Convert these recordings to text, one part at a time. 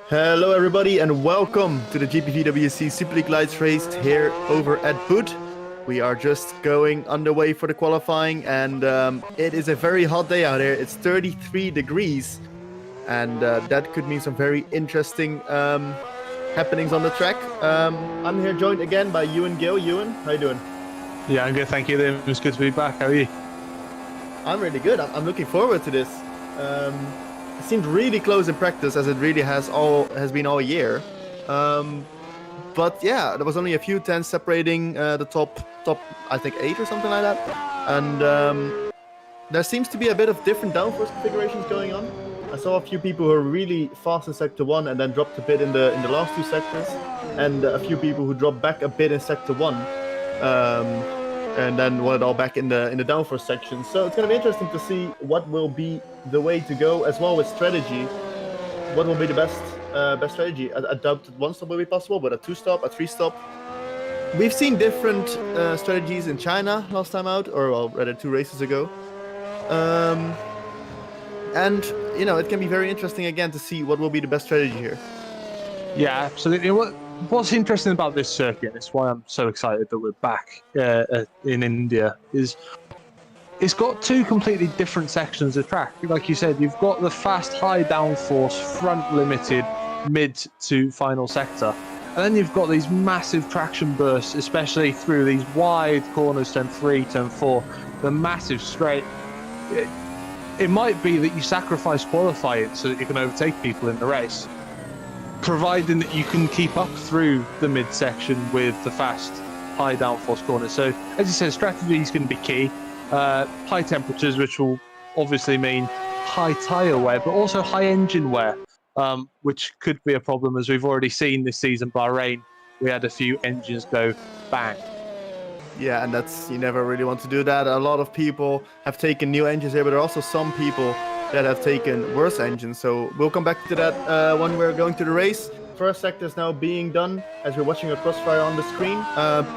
Hello everybody and welcome to the GPVWC Superleague Lights race here over at Buddh. We are just going underway for the qualifying and it is a very hot day out here. It's 33 degrees and that could mean some very interesting happenings on the track. I'm here joined again by Ewan, Gale. Ewan, how you doing? Yeah, I'm good, thank you. It was good to be back. How are you? I'm really good. I'm looking forward to this. It seemed really close in practice, as it really has been all year. But yeah, there was only a few tenths separating the top I think 8 or something like that. And there seems to be a bit of different downforce configurations going on. I saw a few people who were really fast in Sector 1 and then dropped a bit in the last two sectors, and a few people who dropped back a bit in Sector 1, and then went all back in the downforce section. So it's going to be interesting to see what will be the way to go, as well with strategy. What will be the best strategy? A dubbed one-stop will be possible, but a two-stop, a three-stop. We've seen different strategies in China last time out, or well, rather 2 races ago. And, you know, it can be very interesting again to see what will be the best strategy here. Yeah, absolutely. What's interesting about this circuit, and it's why I'm so excited that we're back in India, is it's got 2 completely different sections of track. Like you said, you've got the fast, high downforce, front limited, mid to final sector. And then you've got these massive traction bursts, especially through these wide corners, turn 3, turn 4, the massive straight. It might be that you sacrifice qualifying so that you can overtake people in the race, providing that you can keep up through the midsection with the fast, high downforce corners. So, as you said, strategy is going to be key. High temperatures, which will obviously mean high tyre wear, but also high engine wear, which could be a problem, as we've already seen this season. Bahrain, we had a few engines go bang. Yeah, and that's, you never really want to do that. A lot of people have taken new engines here, but there are also some people that have taken worse engines. So we'll come back to that when we're going to the race. First sector is now being done as we're watching a crossfire on the screen.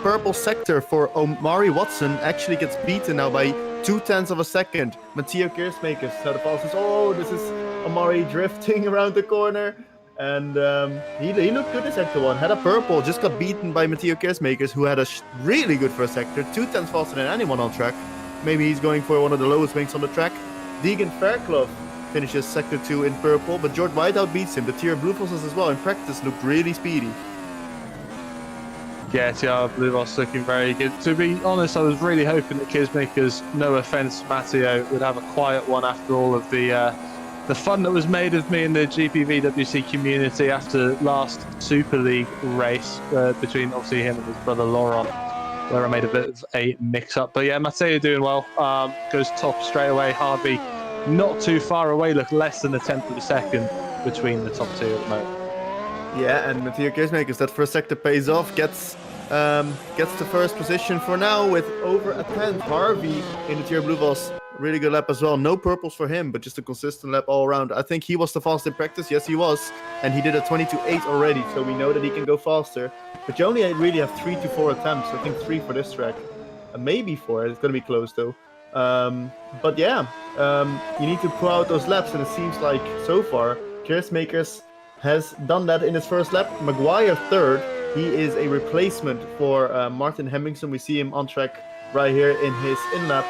Purple sector for Omari Watson actually gets beaten now by 0.2 of a second. Matteo Keersmakers now the fastest. Oh, this is Omari drifting around the corner. And he looked good in Sector 1. Had a purple, just got beaten by Matteo Keersmakers, who had a really good first sector. 0.2 faster than anyone on track. Maybe he's going for one of the lowest wings on the track. Deegan Fairclough finishes Sector 2 in purple, but George Whiteout beats him. The tier Blue Fossils as well in practice looked really speedy. Yeah, TR Blue Foss looking very good. To be honest, I was really hoping that Keersmakers, no offence Matteo, would have a quiet one after all of the fun that was made of me in the GPVWC community after last Super League race between obviously him and his brother Laurent, where I made a bit of a mix-up. But yeah, Matteo doing well. Goes top straight away. Harvey not too far away. Look, less than 1/10 of a second between the top 2 at the moment. Yeah, and Matteo Keersmakers, that first sector pays off. Gets the first position for now with over 1/10. Harvey in the tier Blue Foss. Really good lap as well. No purples for him, but just a consistent lap all around. I think he was the fastest in practice. Yes, he was. And he did a 22.8 already, so we know that he can go faster. But you only really have 3 to 4 attempts. I think 3 for this track. Maybe 4. It's going to be close, though. But yeah, you need to pull out those laps, and it seems like so far, Keersmakers has done that in his first lap. Maguire 3rd. He is a replacement for Martin Hemmingson. We see him on track right here in his in-lap.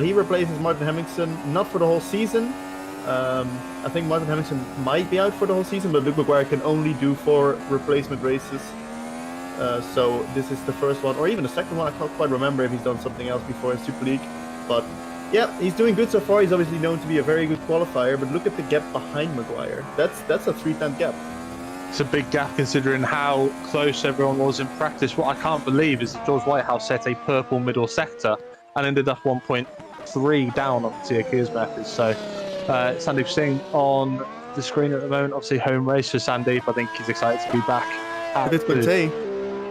He replaces Martin Hemmingson, not for the whole season. I think Martin Hemmingson might be out for the whole season, but Luke Maguire can only do 4 replacement races. So this is the first one, or even the second one. I can't quite remember if he's done something else before in Super League. But yeah, he's doing good so far. He's obviously known to be a very good qualifier, but look at the gap behind Maguire. That's a 3-10 gap. It's a big gap considering how close everyone was in practice. What I can't believe is that George Whitehouse set a purple middle sector and ended up 1.3 down on Matteo Keersmakers. So Sandeep Singh on the screen at the moment. Obviously home race for Sandeep. I think he's excited to be back. But it's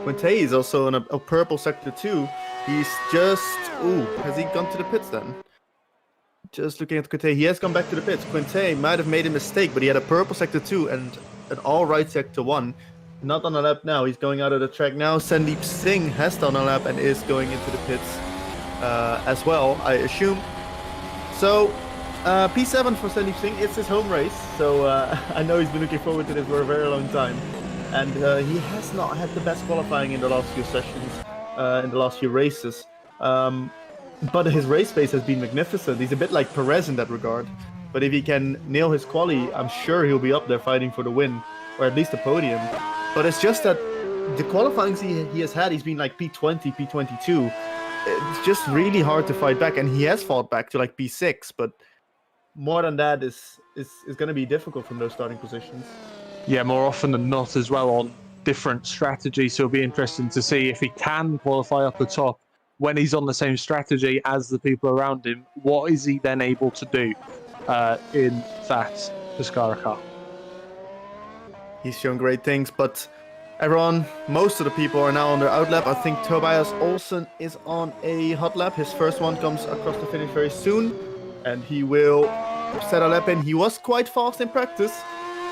Quinte is also in a purple sector too. He's just... Ooh, has he gone to the pits then? Just looking at Quinte, he has gone back to the pits. Quinte might have made a mistake, but he had a purple sector 2 and an all-right sector 1. Not on a lap now. He's going out of the track now. Sandeep Singh has done a lap and is going into the pits as well, I assume. So, P7 for Sandeep Singh. It's his home race, so I know he's been looking forward to this for a very long time. And he has not had the best qualifying in the last few sessions, in the last few races. But his race pace has been magnificent. He's a bit like Perez in that regard. But if he can nail his quali, I'm sure he'll be up there fighting for the win, or at least the podium. But it's just that the qualifying he has had, he's been like P20, P22. It's just really hard to fight back, and he has fought back to like P6, but more than that is going to be difficult from those starting positions. Yeah, more often than not as well on different strategies, so it'll be interesting to see if he can qualify up the top when he's on the same strategy as the people around him. What is he then able to do? in that Pescara car. He's shown great things, but everyone, most of the people are now on their out lap. I think Tobias Olsen is on a hot lap. His first one comes across the finish very soon, and he will set a lap in. He was quite fast in practice.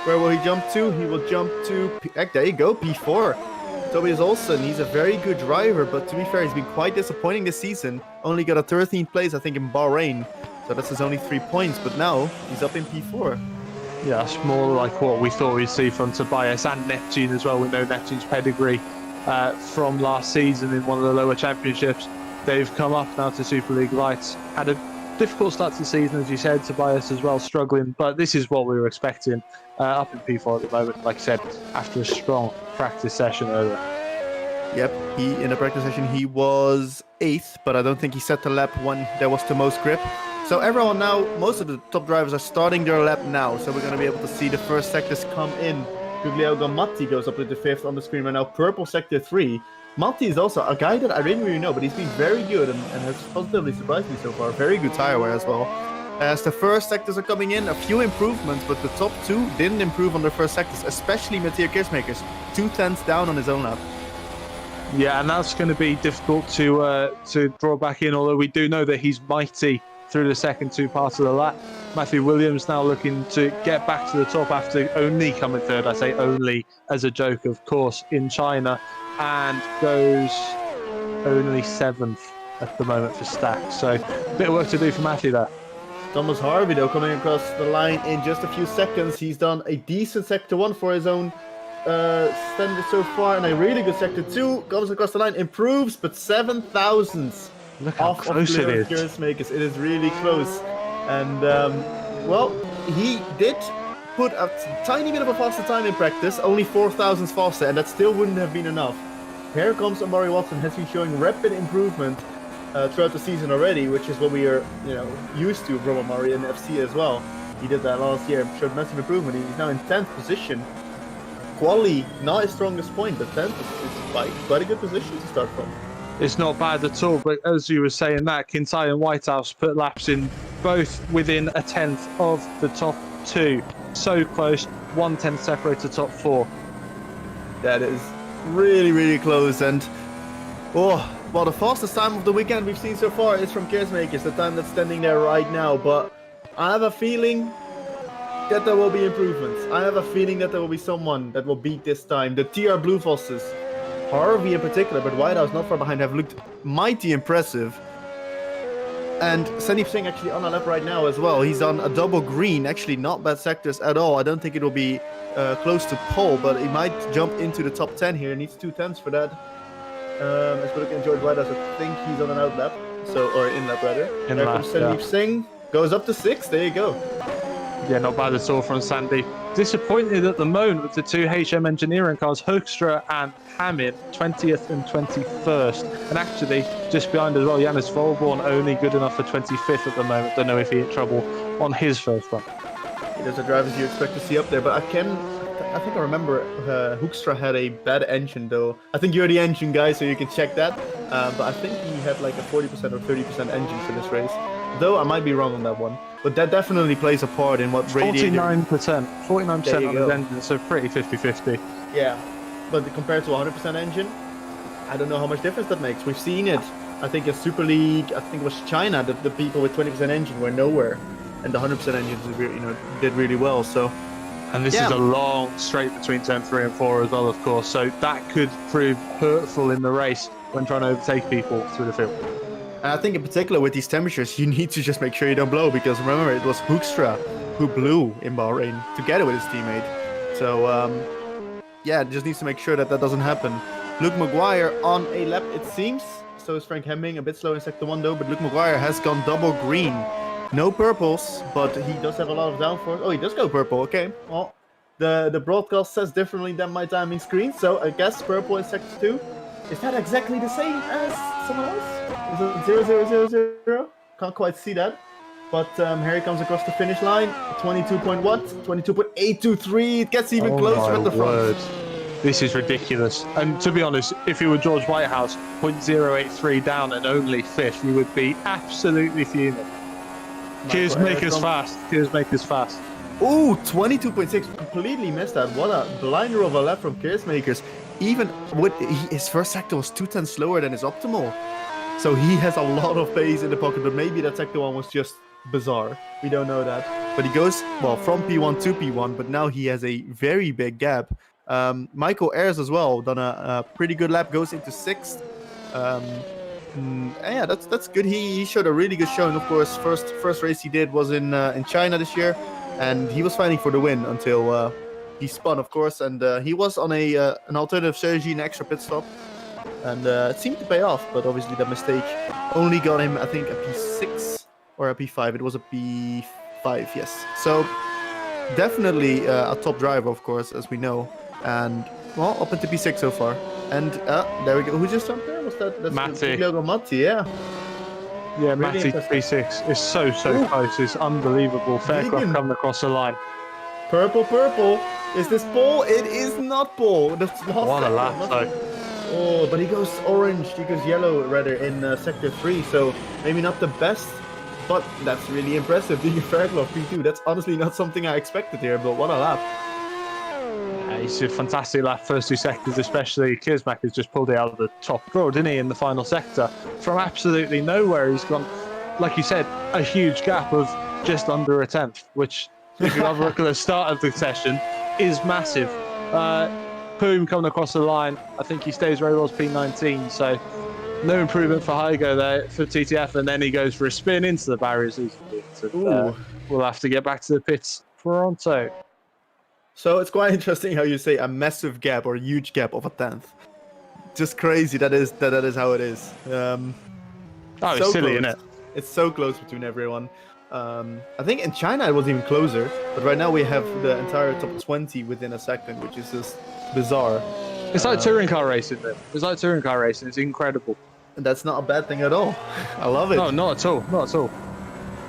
Where will he jump to? He will jump to, there you go, P4. Tobias Olsen, he's a very good driver, but to be fair, he's been quite disappointing this season. Only got a 13th place, I think, in Bahrain. So that's his only 3 points, but now he's up in P4. Yeah, it's more like what we thought we'd see from Tobias and Neptune as well. We know Neptune's pedigree from last season in one of the lower championships. They've come up now to Superleague Lights. Had a difficult start to the season, as you said. Tobias as well struggling, but this is what we were expecting up in P4 at the moment. Like I said, after a strong practice session earlier. Yep, in the practice session he was 8th, but I don't think he set the lap when there was the most grip. So everyone now, most of the top drivers are starting their lap now, so we're going to be able to see the first sectors come in. Guglielmo Matti goes up to the 5th on the screen right now, purple sector 3. Matti is also a guy that I didn't really know, but he's been very good and has positively surprised me so far. Very good tire wear as well. As the first sectors are coming in, a few improvements, but the top 2 didn't improve on their first sectors, especially Mathieu Kirsmakers, 2 tenths down on his own lap. Yeah, and that's going to be difficult to draw back in, although we do know that he's mighty through the second 2 parts of the lap. Matthew Williams now looking to get back to the top after only coming 3rd. I say only as a joke, of course, in China, and goes only 7th at the moment for Stack. So a bit of work to do for Matthew there. Thomas Harvey, though, coming across the line in just a few seconds. He's done a decent sector 1 for his own standard so far, and a really good sector 2. Comes across the line, improves, but 7 thousandths. Look how close it is. It is really close. And, well, he did put a tiny bit of a faster time in practice, only 4 thousandths faster, and that still wouldn't have been enough. Here comes Amari Watson, has been showing rapid improvement throughout the season already, which is what we are, used to from Amari in FC as well. He did that last year, showed massive improvement. He's now in 10th position. Quali, not his strongest point, but 10th is quite a good position to start from. It's not bad at all, but as you were saying that, Kintai and Whitehouse put laps in both within a 10th of the top 2. So close, 1/10 separate to top 4. That is really, really close, and well, the fastest time of the weekend we've seen so far is from Kersmakers, the time that's standing there right now, but I have a feeling that there will be improvements. I have a feeling that there will be someone that will beat this time. The TR Blue Fosses, Harvey in particular, but Whitehouse not far behind, have looked mighty impressive. And Sandeep Singh actually on a lap right now as well. He's on a double green, actually not bad sectors at all. I don't think it will be close to pole, but he might jump into the top 10 here. He needs 2 tenths for that. As we look at George Whitehouse, I think he's on an out lap, or in lap rather. There comes Sandeep Singh, goes up to 6, there you go. Yeah, not bad at all from Sandeep. Disappointed at the moment with the 2 HM engineering cars, Hoekstra and Hammond, 20th and 21st. And actually, just behind as well, Janus Volborn, only good enough for 25th at the moment. Don't know if he had trouble on his first run. There's the drivers you expect to see up there, but I think I remember Hoekstra had a bad engine though. I think you're the engine guy, so you can check that. But I think he had like a 40% or 30% engine for this race. Though I might be wrong on that one. But that definitely plays a part in what radiator... 49% on his engine, so pretty 50-50. Yeah, but compared to 100% engine, I don't know how much difference that makes. We've seen it, I think in Super League, I think it was China, that the people with 20% engine were nowhere. And the 100% engines did really well, so... And this is a long straight between turn 3 and 4 as well, of course, so that could prove hurtful in the race when trying to overtake people through the field. And I think in particular with these temperatures, you need to just make sure you don't blow, because remember, it was Hoekstra who blew in Bahrain together with his teammate. So, just needs to make sure that doesn't happen. Luke Maguire on a lap, it seems. So is Frank Hemming, a bit slow in sector 1 though, but Luke Maguire has gone double green. No purples, but he does have a lot of downforce. Oh, he does go purple, okay. Well, the broadcast says differently than my timing screen, so I guess purple in sector 2. Is that exactly the same as someone else? Is it 0-0-0-0? Can't quite see that. But here he comes across the finish line. 22.823. It gets even closer at the front. This is ridiculous. And to be honest, if you were George Whitehouse, 0.083 down and only 5th, you would be absolutely fuming. Makers fast. Makers fast. Ooh, 22.6. Completely missed that. What a blinder of a lap from Makers. Even with his first sector was 2/10 slower than his optimal. So he has a lot of pace in the pocket, but maybe that sector one was just bizarre. We don't know that. But he goes, well, from P1 to P1, but now he has a very big gap. Michael Ayres as well, done a pretty good lap, goes into 6th. Yeah, that's good. He showed a really good showing. Of course, first race he did was in China this year, and he was fighting for the win until he spun, of course, and he was on an alternative strategy, an extra pit stop, and it seemed to pay off. But obviously, that mistake only got him, I think, a P6 or a P5. It was a P5, yes. So definitely a top driver, of course, as we know, and well, up into P6 so far. And there we go. Who just jumped there? Was that's Matti? Matti, yeah. Yeah, Really Matti P6 is so close. It's unbelievable. Faircraft coming across the line. Purple. Is this Paul? It is not Paul. What a lap, though. Oh, but he goes orange. He goes yellow, rather, in sector 3. So maybe not the best, but that's really impressive. Being a Fairclough P2. That's honestly not something I expected here, but what a lap. He's a fantastic lap, first 2 sectors especially. Kiersmak has just pulled it out of the top draw, didn't he, in the final sector? From absolutely nowhere, he's gone, like you said, a huge gap of just under a 10th, which, if you have a look at the start of the session, is massive. Poom coming across the line. I think he stays where he was, P19, so no improvement for Hygo there for TTF, and then he goes for a spin into the barriers easily. So, we'll have to get back to the pits pronto. So it's quite interesting how you say a massive gap or a huge gap of a 10th. Just crazy that is how it is. It's so silly, close. isn't it? It's so close between everyone. I think in China it was even closer, but right now we have the entire top 20 within a second, which is just bizarre. It's like touring car racing, though. It's like touring car racing. It's incredible. And that's not a bad thing at all. I love it. No, not at all. Not at all.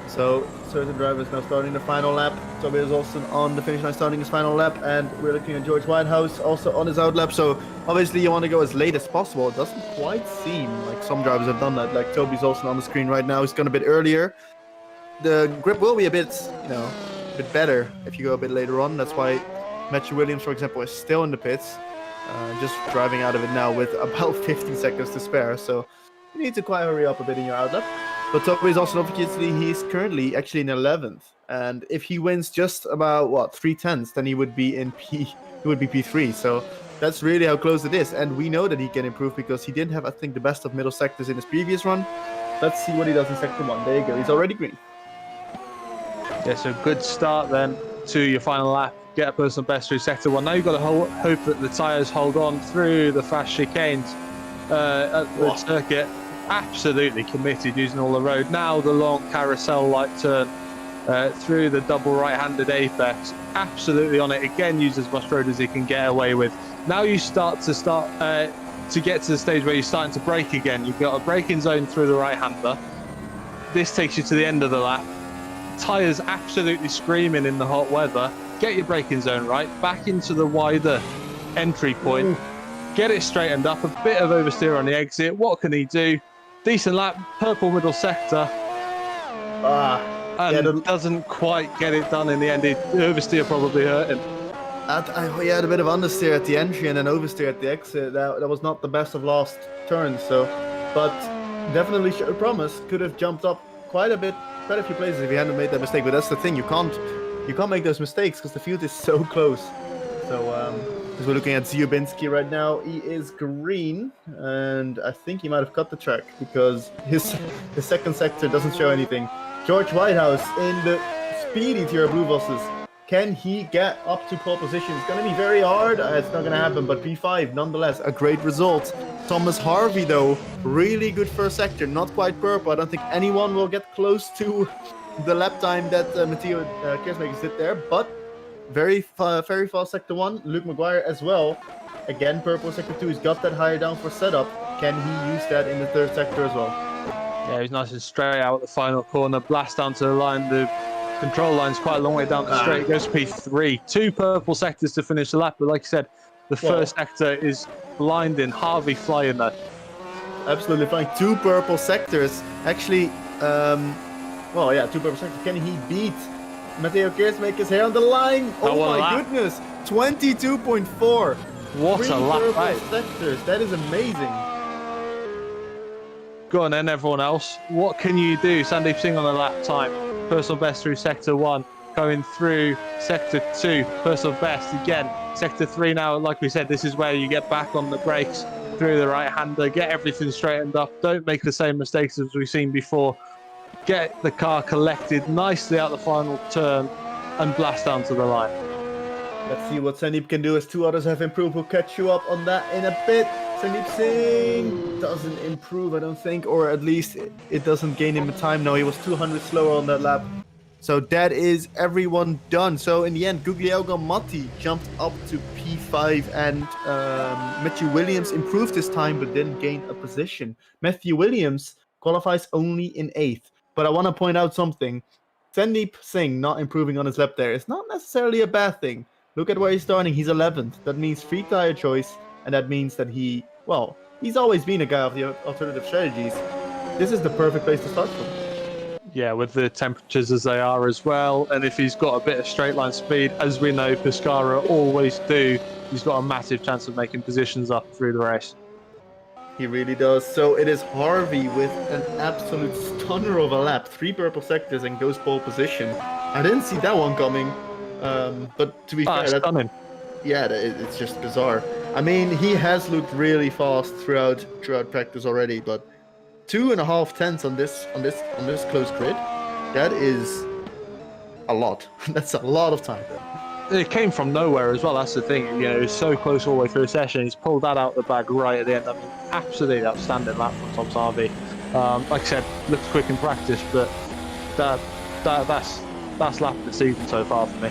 So certain drivers now starting the final lap. Tobias Olsen on the finish line starting his final lap, and we're looking at George Whitehouse also on his out lap. So obviously you want to go as late as possible. It doesn't quite seem like some drivers have done that. Like Tobias Olsen on the screen right now, he's gone a bit earlier. The grip will be a bit, a bit better if you go a bit later on. That's why Matthew Williams, for example, is still in the pits, just driving out of it now with about 15 seconds to spare. So you need to quite hurry up a bit in your out lap. But Toby is also obviously, he's currently actually in 11th, and if he wins just about 3/10, then he would be P3. So that's really how close it is, and we know that he can improve because he didn't have, I think, the best of middle sectors in his previous run. Let's see what he does in sector 1. There you go. He's already green. Yeah, so good start then to your final lap. Get a personal best through sector 1. Now you've got to hope that the tyres hold on through the fast chicanes at the circuit. Absolutely committed using all the road. Now the long carousel-like turn through the double right-handed apex. Absolutely on it. Again, use as much road as he can get away with. Now you start to get to the stage where you're starting to brake again. You've got a braking zone through the right-hander. This takes you to the end of the lap. Tyres absolutely screaming in the hot weather. Get your braking zone right. Back into the wider entry point. Get it straightened up. A bit of oversteer on the exit. What can he do? Decent lap, purple middle sector, and doesn't quite get it done in the end. Oversteer probably hurt him. He had a bit of understeer at the entry and then oversteer at the exit. That was not the best of last turns. So, but definitely showed promise. Could have jumped up quite a bit, quite a few places if he hadn't made that mistake. But that's the thing, you can't make those mistakes because the field is so close. So as we're looking at Ziobinski right now, he is green, and I think he might have cut the track because the second sector doesn't show anything. George Whitehouse in the speedy tier of blue buses. Can he get up to pole position? It's going to be very hard. It's not going to happen, but P5 nonetheless, a great result. Thomas Harvey though, really good first sector, not quite purple. I don't think anyone will get close to the lap time that Matteo Keersmakers did there, but very fast sector 1. Luke Maguire as well. Again, purple sector 2. He's got that higher down for setup. Can he use that in the third sector as well? Yeah, he's nice and straight out at the final corner. Blast down to the line. The control line's quite a long way down the straight. It goes to P3. 2 purple sectors to finish the lap. But like I said, the first sector is blinding. Harvey flying there. Absolutely flying. 2 purple sectors. Actually, Well, yeah, 2 per sector. Can he beat Matteo Keersmaker's here on the line? Oh what a my lap. goodness, 22.4. What 3 a lap, purple right? sectors. That is amazing. Go on then, everyone else. What can you do? Sandeep Singh on the lap time. Personal best through sector 1. Going through sector 2. Personal best again. Sector 3 now, like we said, this is where you get back on the brakes through the right-hander. Get everything straightened up. Don't make the same mistakes as we've seen before. Get the car collected nicely out the final turn and blast down to the line. Let's see what Sandeep can do as 2 others have improved. We'll catch you up on that in a bit. Sandeep Singh doesn't improve, I don't think, or at least it doesn't gain him time. No, he was 200 slower on that lap. So that is everyone done. So in the end, Guglielmo Matti jumped up to P5 and Matthew Williams improved his time but didn't gain a position. Matthew Williams qualifies only in 8th. But I want to point out something. Sandeep Singh not improving on his lap there is not necessarily a bad thing. Look at where he's starting. He's 11th. That means free tire choice. And that means that he's always been a guy of the alternative strategies. This is the perfect place to start from. Yeah, with the temperatures as they are as well. And if he's got a bit of straight line speed, as we know Pescara always do, he's got a massive chance of making positions up through the race. He really does. So it is Harvey with an absolute stunner of a lap. 3 purple sectors and goes pole position. I didn't see that one coming. But to be fair, stunning. Yeah, it's just bizarre. I mean, he has looked really fast throughout practice already, but 2.5 tenths on this close grid, that is a lot. That's a lot of time. It came from nowhere as well. That's the thing. You know, he's so close all the way through the session. He's pulled that out of the bag right at the end. I mean, absolutely outstanding lap from Tom's Harvey. Like I said, looks quick in practice, but that's lap of the season so far for me.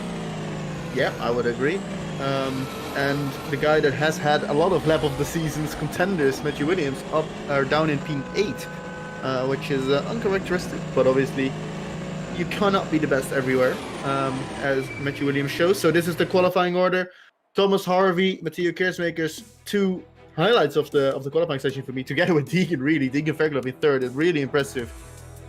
Yeah, I would agree. And the guy that has had a lot of lap of the season's contenders, Matthew Williams, down in P8, which is uncharacteristic, but obviously you cannot be the best everywhere, as Matthew Williams shows. So this is the qualifying order. Thomas Harvey, Matteo Keersmaker's 2 highlights of the qualifying session for me, together with Deegan, really. Deegan Fairclough in 3rd is really impressive.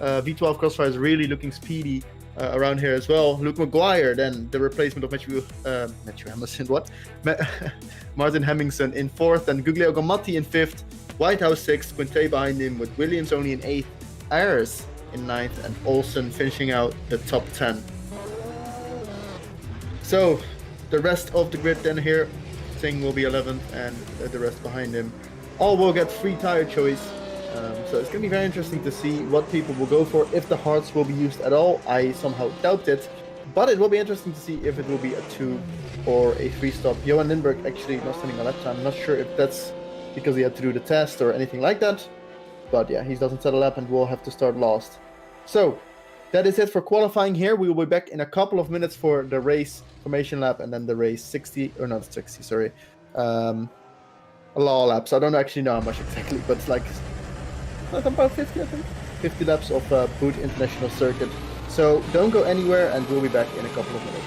V12 Crossfire is really looking speedy around here as well. Luke Maguire, then the replacement of Matthew Hamilton, Martin Hemmingson in 4th, and Guglielmo Matti in 5th, Whitehouse 6th, Quinte behind him with Williams only in 8th, Ayers in 9th, and Olsen finishing out the top 10. So the rest of the grid then here, Singh will be 11th, and the rest behind him all will get free tire choice. So it's going to be very interesting to see what people will go for, if the hards will be used at all. I somehow doubt it, but it will be interesting to see if it will be a 2 or a 3 stop. Johan Lindbergh actually not standing a lap time. I'm not sure if that's because he had to do the test or anything like that, but yeah, he doesn't set a lap and will have to start last. So that is it for qualifying here. We will be back in a couple of minutes for the race formation lap and then the race law laps. I don't actually know how much exactly, but it's like about 50, I think. 50 laps of Buddh International Circuit. So don't go anywhere, and we'll be back in a couple of minutes.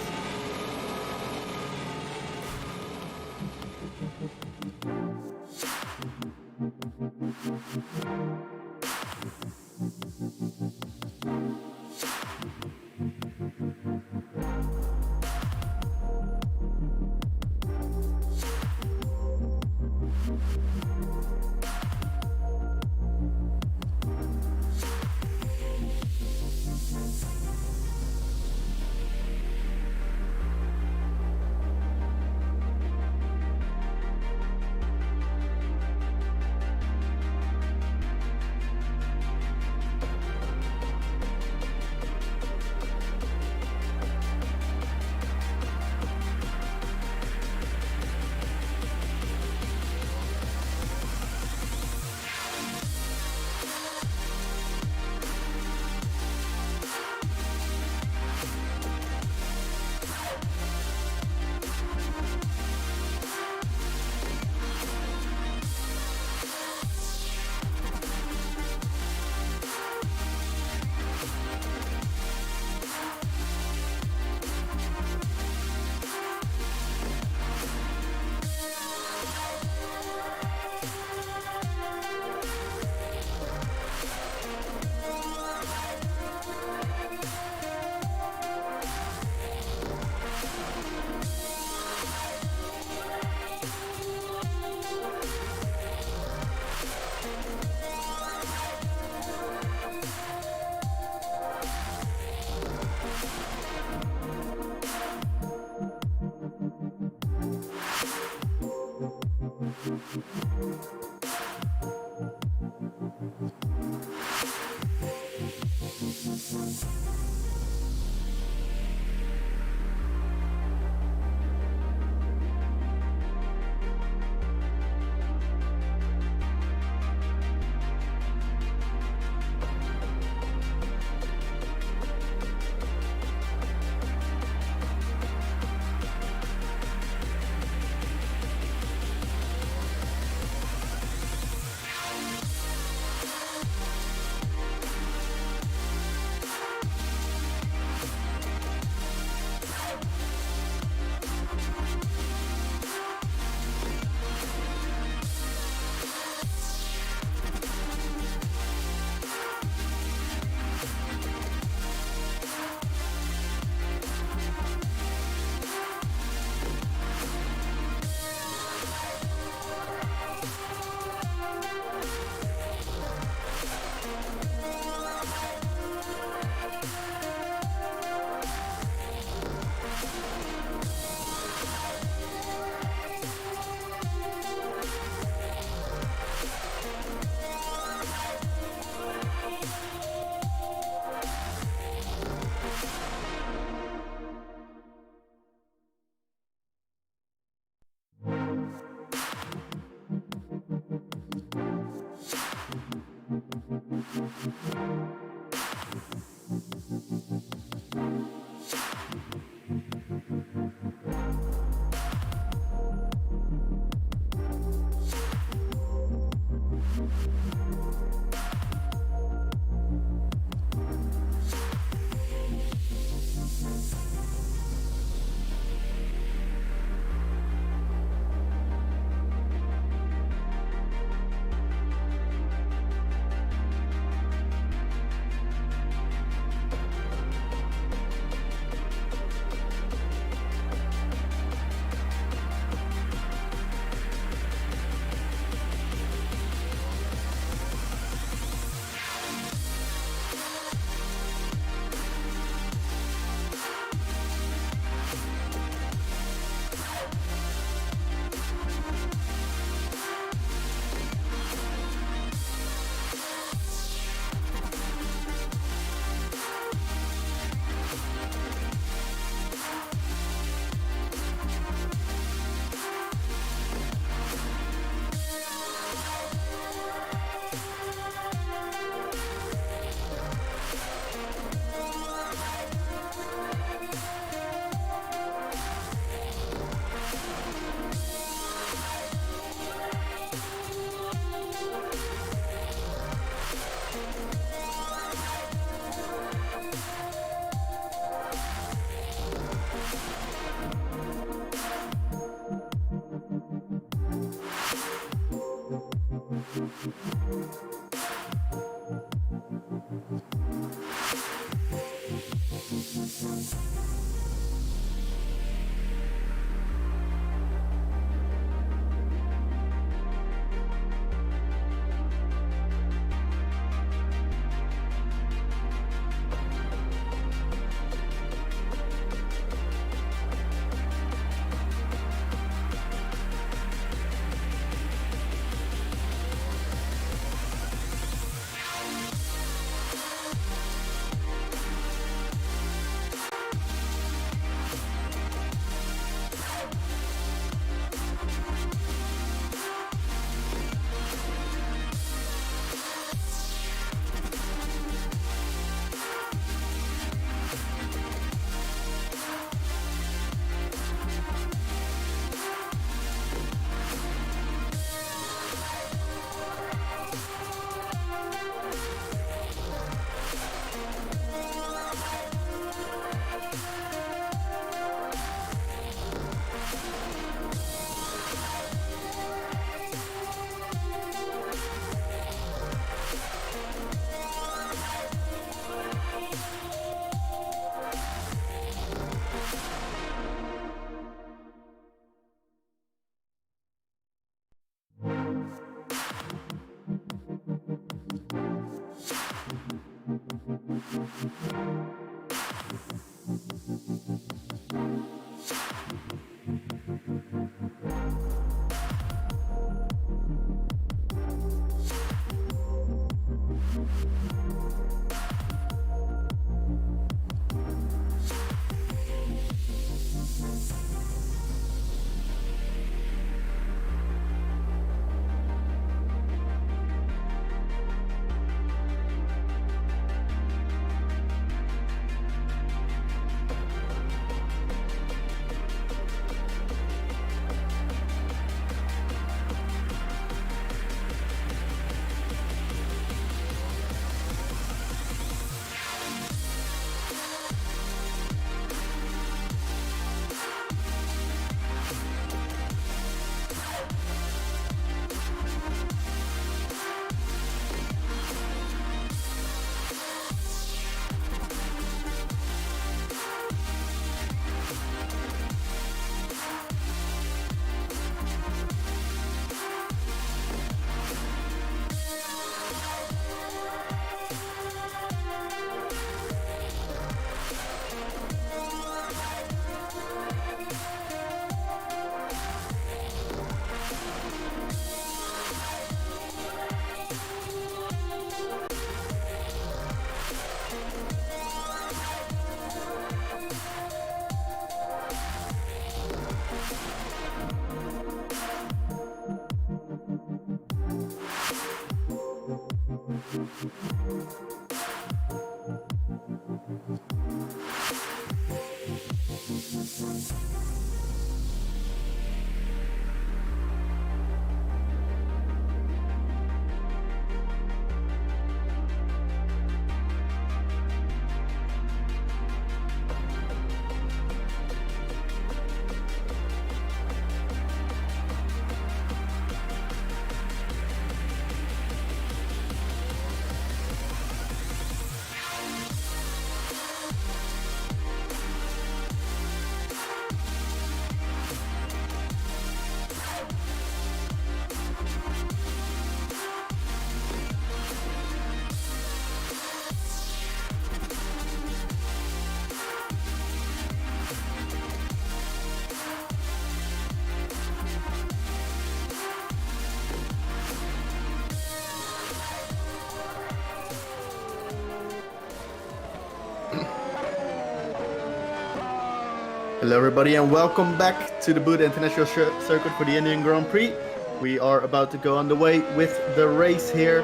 Hello everybody and welcome back to the Buddh International Circuit for the Indian Grand Prix. We are about to go on the way with the race here,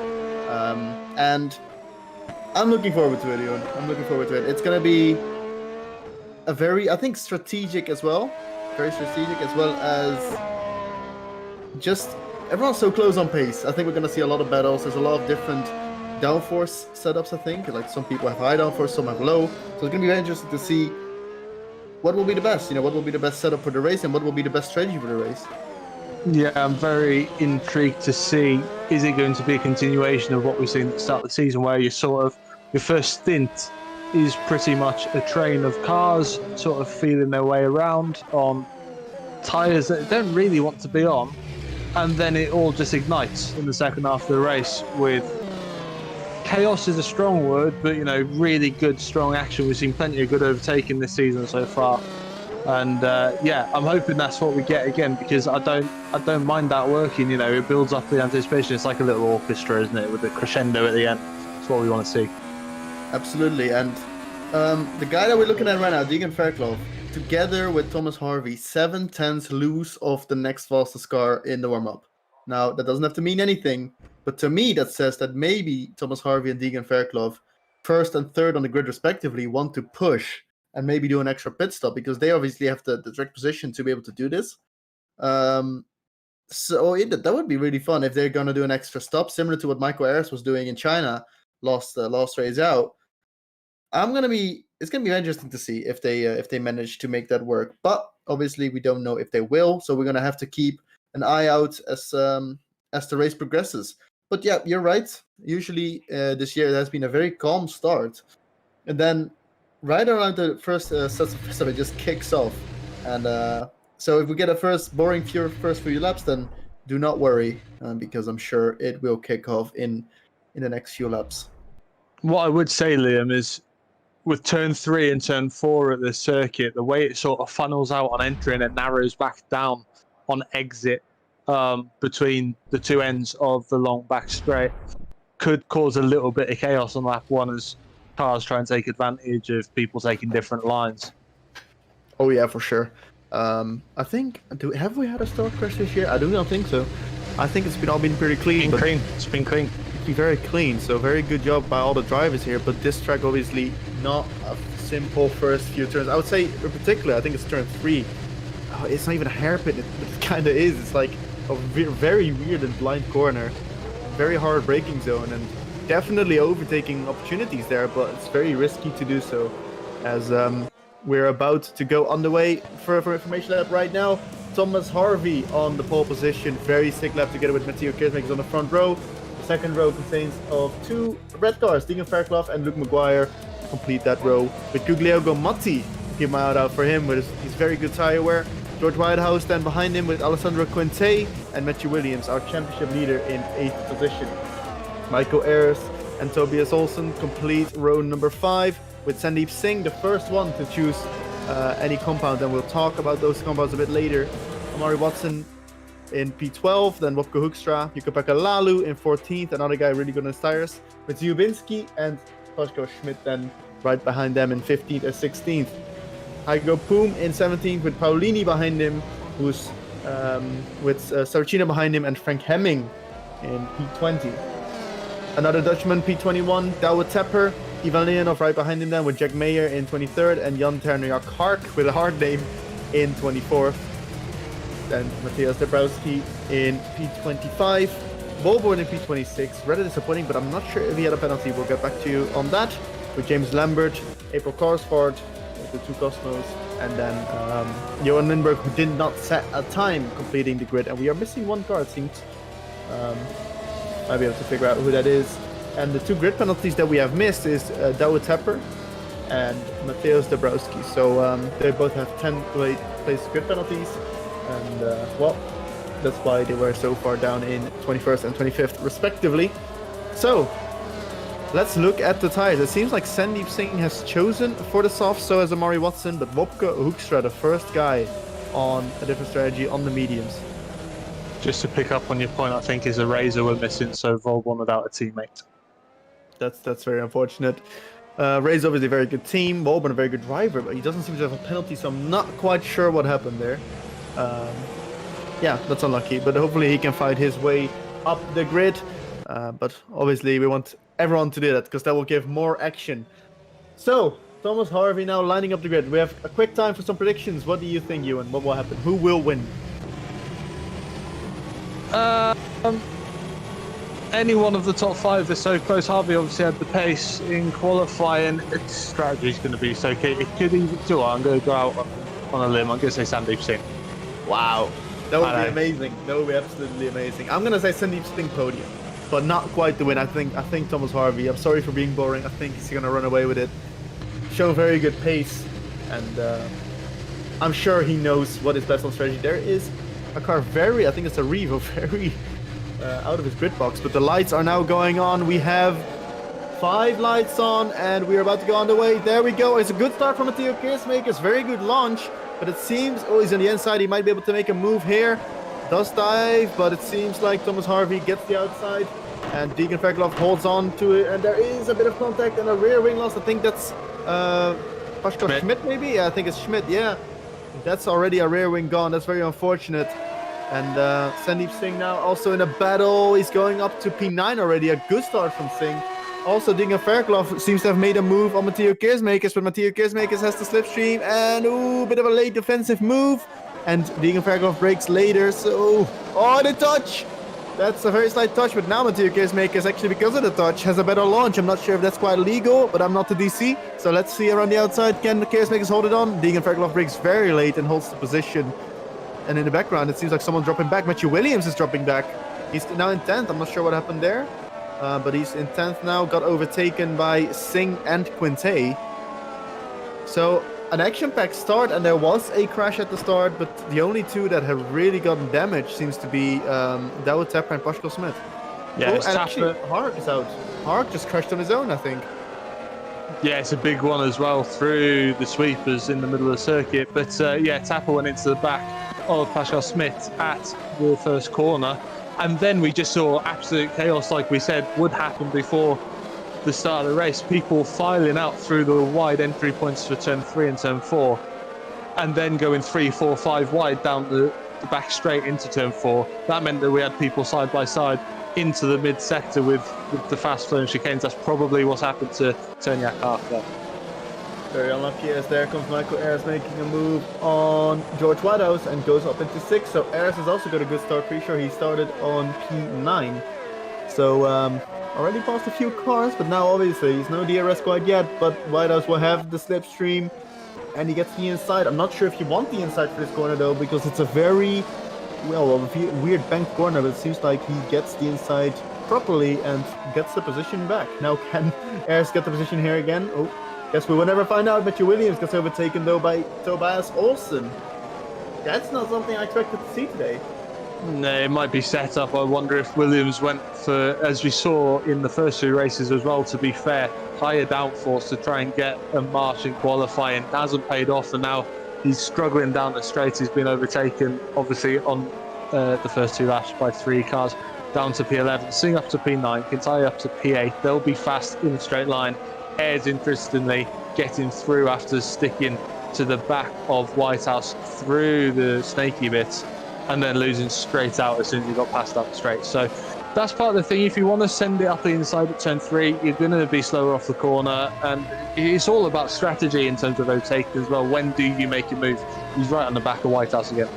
and I'm looking forward to it, Ewan. I'm looking forward to it. It's going to be a very, I think, strategic as well. Very strategic as well as just everyone's so close on pace. I think we're going to see a lot of battles. There's a lot of different downforce setups, I think. Like some people have high downforce, some have low. So it's going to be very interesting to see what will be the best, what will be the best setup for the race and what will be the best strategy for the race. Yeah, I'm very intrigued to see, is it going to be a continuation of what we've seen at the start of the season, where your first stint is pretty much a train of cars sort of feeling their way around on tyres that they don't really want to be on, and then it all just ignites in the second half of the race with chaos is a strong word, but really good, strong action. We've seen plenty of good overtaking this season so far, and I'm hoping that's what we get again, because I don't mind that working. It builds up the anticipation. It's like a little orchestra, isn't it, with the crescendo at the end. That's what we want to see. Absolutely, and the guy that we're looking at right now, Deegan Fairclough, together with Thomas Harvey, 7/10 loose of the next fastest car in the warm-up. Now, that doesn't have to mean anything, but to me, that says that maybe Thomas Harvey and Deegan Fairclough, first and third on the grid respectively, want to push and maybe do an extra pit stop, because they obviously have the direct position to be able to do this. That would be really fun if they're going to do an extra stop, similar to what Michael Ayres was doing in China last race out. It's gonna be interesting to see if they manage to make that work. But obviously, we don't know if they will, so we're gonna have to keep an eye out as the race progresses. But yeah, you're right. Usually this year it has been a very calm start, and then right around the first sets of pit stop, it just kicks off. And so if we get a first few laps, then do not worry, because I'm sure it will kick off in the next few laps. What I would say, Liam, is with turn 3 and turn 4 at the circuit, the way it sort of funnels out on entry and it narrows back down on exit between the two ends of the long back straight could cause a little bit of chaos on lap 1 as cars try and take advantage of people taking different lines. Oh yeah, for sure. I think, have we had a start crash this year? I do not think so. I think it's all been pretty clean. It's been clean. Very clean, so very good job by all the drivers here. But this track obviously not a simple first few turns. I would say in particular, I think it's turn 3. Oh, it's not even a hairpin, it kind of is. It's like a very weird and blind corner, very hard braking zone, and definitely overtaking opportunities there, but it's very risky to do so, as we're about to go on the way for information lap right now. Thomas Harvey on the pole position, very sick lap together with Matteo Kirsmakers on the front row. Second row contains of 2 red cars, Deegan Fairclough and Luke Maguire. Complete that row with Guglielmo Motti. Keep my eye out for him with his very good tire wear. George Whitehouse then behind him with Alessandro Quinte and Matthew Williams, our championship leader, in 8th position. Michael Ayres and Tobias Olsen complete row number 5 with Sandeep Singh, the first one to choose any compound, and we'll talk about those compounds a bit later. Amari Watson in P12, then Wopke Hoekstra, Jukka-Pekka Lalu in 14th, another guy really good on his tires, with Zubinski and Pascal Schmidt then right behind them in 15th and 16th. Heiko Poom in 17th with Paulini behind him, who's with Saracino behind him, and Frank Hemming in P20. Another Dutchman, P21, Douwe Tepper, Ivan Leonov right behind him then with Jack Mayer in 23rd, and Jan Terniak Hark with a hard name in 24th. And Matthias Dabrowski in P25, Volborn in P26, rather disappointing, but I'm not sure if he had a penalty. We'll get back to you on that, with James Lambert, April Karsford, the 2 Cosmos, and then Johan Lindberg, who did not set a time completing the grid, and we are missing 1 car, it seems. I'll be able to figure out who that is. And the 2 grid penalties that we have missed is Douwe Tepper and Matthias Dabrowski, so they both have 10 place grid penalties. And that's why they were so far down in 21st and 25th respectively. So let's look at the tires. It seems like Sandeep Singh has chosen for the softs, so has Amari Watson, but Wopke Hoekstra, the first guy on a different strategy on the mediums. Just to pick up on your point, I think is a razor we're missing, so Volbon without a teammate. That's very unfortunate. Ray's obviously a very good team. Waal a very good driver, but he doesn't seem to have a penalty, so I'm not quite sure what happened there. Yeah, that's unlucky, but hopefully he can fight his way up the grid. But obviously we want everyone to do that because that will give more action. So, Thomas Harvey now lining up the grid. We have a quick time for some predictions. What do you think, Ewan? What will happen? Who will win? Any one of the top 5 is so close. Harvey obviously had the pace in qualifying. Its strategy is going to be so key. It could even do. I'm going to go out on a limb. I'm going to say Sandeep Singh. Wow, that would be amazing. That would be absolutely amazing. I'm going to say Sandeep Singh podium, but not quite the win. I think Thomas Harvey. I'm sorry for being boring. I think he's going to run away with it. Show very good pace, and I'm sure he knows what is best on strategy. There is a car I think it's a Revo, very out of his grid box, but the lights are now going on. We have 5 lights on, and we're about to go on the way. There we go. It's a good start from Matteo Keersmakers. Very good launch, but it seems, he's on the inside. He might be able to make a move here. Does dive, but it seems like Thomas Harvey gets the outside, and Deegan Fairclough holds on to it, and there is a bit of contact and a rear wing loss. I think that's Pascal Schmidt, maybe? Yeah, I think it's Schmidt, yeah. That's already a rear wing gone. That's very unfortunate. And Sandeep Singh now also in a battle. He's going up to P9 already. A good start from Singh. Also, Deegan Fairclough seems to have made a move on Matteo Keersmakers, but Matteo Keersmakers has the slipstream, and bit of a late defensive move. And Deegan Fairclough breaks later, so... Oh, the touch! That's a very slight touch, but now Matteo Keersmakers, actually because of the touch, has a better launch. I'm not sure if that's quite legal, but I'm not the DC. So let's see around the outside. Can the Keersmakers hold it on? Deegan Fairclough breaks very late and holds the position. And in the background, it seems like someone's dropping back. Matthew Williams is dropping back. He's now in 10th. I'm not sure what happened there. But he's in 10th now. Got overtaken by Singh and Quinte. So an action-packed start, and there was a crash at the start, but the only 2 that have really gotten damaged seems to be Dawood Tapper and Pascal Smith. Yeah, and actually, Hark is out. Hark just crashed on his own, I think. Yeah, it's a big one as well through the sweepers in the middle of the circuit. But yeah, Tapper went into the back of Pascal Smith at the first corner. And then we just saw absolute chaos, like we said, would happen before the start of the race. People filing out through the wide entry points for turn 3 and turn 4. And then going 3, 4, 5 wide down the back straight into turn 4. That meant that we had people side by side into the mid sector with the fast flowing chicanes. That's probably what's happened to Turnyak after. Very unlucky as there comes Michael Ayres making a move on George Whitehouse and goes up into 6th. So Ayres has also got a good start. Pretty sure he started on P9. So already passed a few cars, but now obviously he's no DRS quite yet. But Whitehouse will have the slipstream and he gets the inside. I'm not sure if you want the inside for this corner though, because it's a very weird banked corner, but it seems like he gets the inside properly and gets the position back. Now can Ayres get the position here again? Oh, guess we will never find out. Matthew Williams gets overtaken though by Tobias Olsen. That's not something I expected to see today. No, it might be set up. I wonder if Williams went for, as we saw in the first 2 races as well, to be fair, higher downforce to try and get a march in qualifying. It hasn't paid off, and now he's struggling down the straight. He's been overtaken, obviously, on the first 2 laps by 3 cars, down to P11, Singh up to P9, Kintai up to P8. They'll be fast in a straight line. Ayres, interestingly, getting through after sticking to the back of Whitehouse through the snaky bits, and then losing straight out as soon as he got past up straight. So that's part of the thing. If you want to send it up the inside at turn 3, you're going to be slower off the corner, and it's all about strategy in terms of overtaking as well. When do you make a move? He's right on the back of Whitehouse again.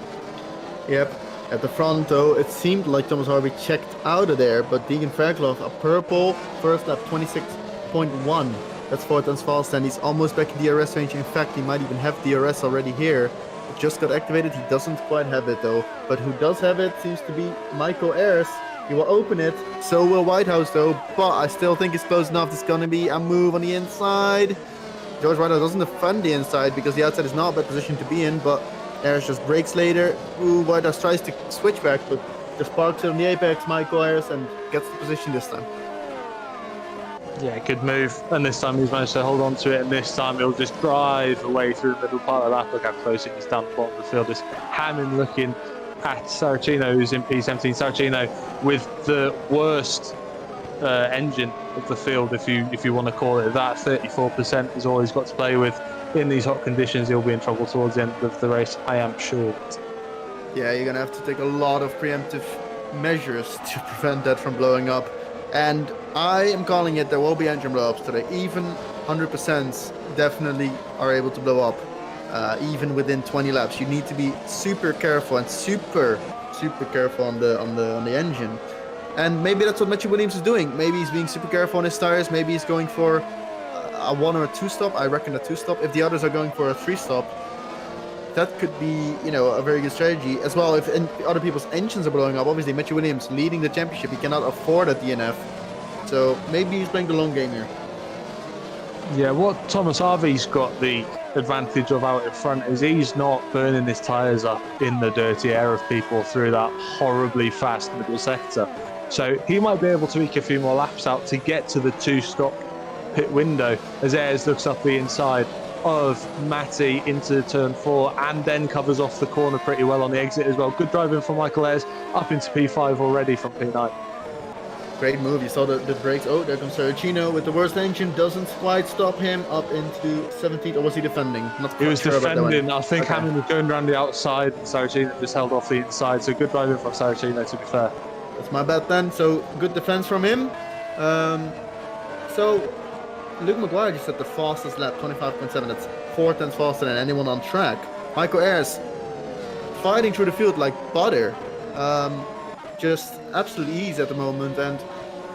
Yep. At the front, though, it seemed like Thomas Harvey checked out of there, but Deegan Fairclough, a purple first lap, 26.1. That's 4 times fast, and he's almost back in DRS range. In fact, he might even have DRS already here. It just got activated. He doesn't quite have it, though. But who does have it seems to be Michael Ayres. He will open it. So will Whitehouse, though. But I still think it's close enough. There's going to be a move on the inside. George Whitehouse doesn't defend the inside because the outside is not a bad position to be in, but Ayres just breaks later. Ooh, Whitehouse tries to switch back, but just parks it on the apex, Michael Ayres, and gets the position this time. Yeah, good move. And this time he's managed to hold on to it, and this time he'll just drive away through the middle part of the lap. Look how close it is down the bottom of the field. Just Hammond looking at Saracino, who's in P17. Saracino with the worst engine of the field, if you want to call it that. 34% is all he's got to play with. In these hot conditions, he'll be in trouble towards the end of the race, I am sure. Yeah, you're going to have to take a lot of preemptive measures to prevent that from blowing up. And I am calling it, there will be engine blowups today. Even 100% definitely are able to blow up, even within 20 laps. You need to be super careful and super careful on the engine. And maybe that's what Matthew Williams is doing. Maybe he's being super careful on his tires. Maybe he's going for a 1 or a 2 stop. I reckon a 2 stop. If the others are going for a 3 stop, that could be, a very good strategy as well. If other people's engines are blowing up, obviously Matthew Williams leading the championship, he cannot afford a DNF. So maybe he's playing the long game here. Yeah, what Thomas Harvey's got the advantage of out in front is he's not burning his tyres up in the dirty air of people through that horribly fast middle sector. So he might be able to eke a few more laps out to get to the 2-stop pit window as Ayres looks up the inside of Matty into turn 4 and then covers off the corner pretty well on the exit as well. Good driving from Michael Ayres up into P5 already from P9. Great move. You saw the brakes. Oh, there comes Saracino with the worst engine. Doesn't quite stop him up into 17th. Or was he defending? Not He was sure defending. I think Hammond was going around the outside. Saracino just held off the inside. So good driving from Saracino, to be fair. That's my bad then. So good defense from him. So Luke Maguire just had the fastest lap, 25.7. That's 4 tenths faster than anyone on track. Michael Ayres fighting through the field like butter. Just absolute ease at the moment, and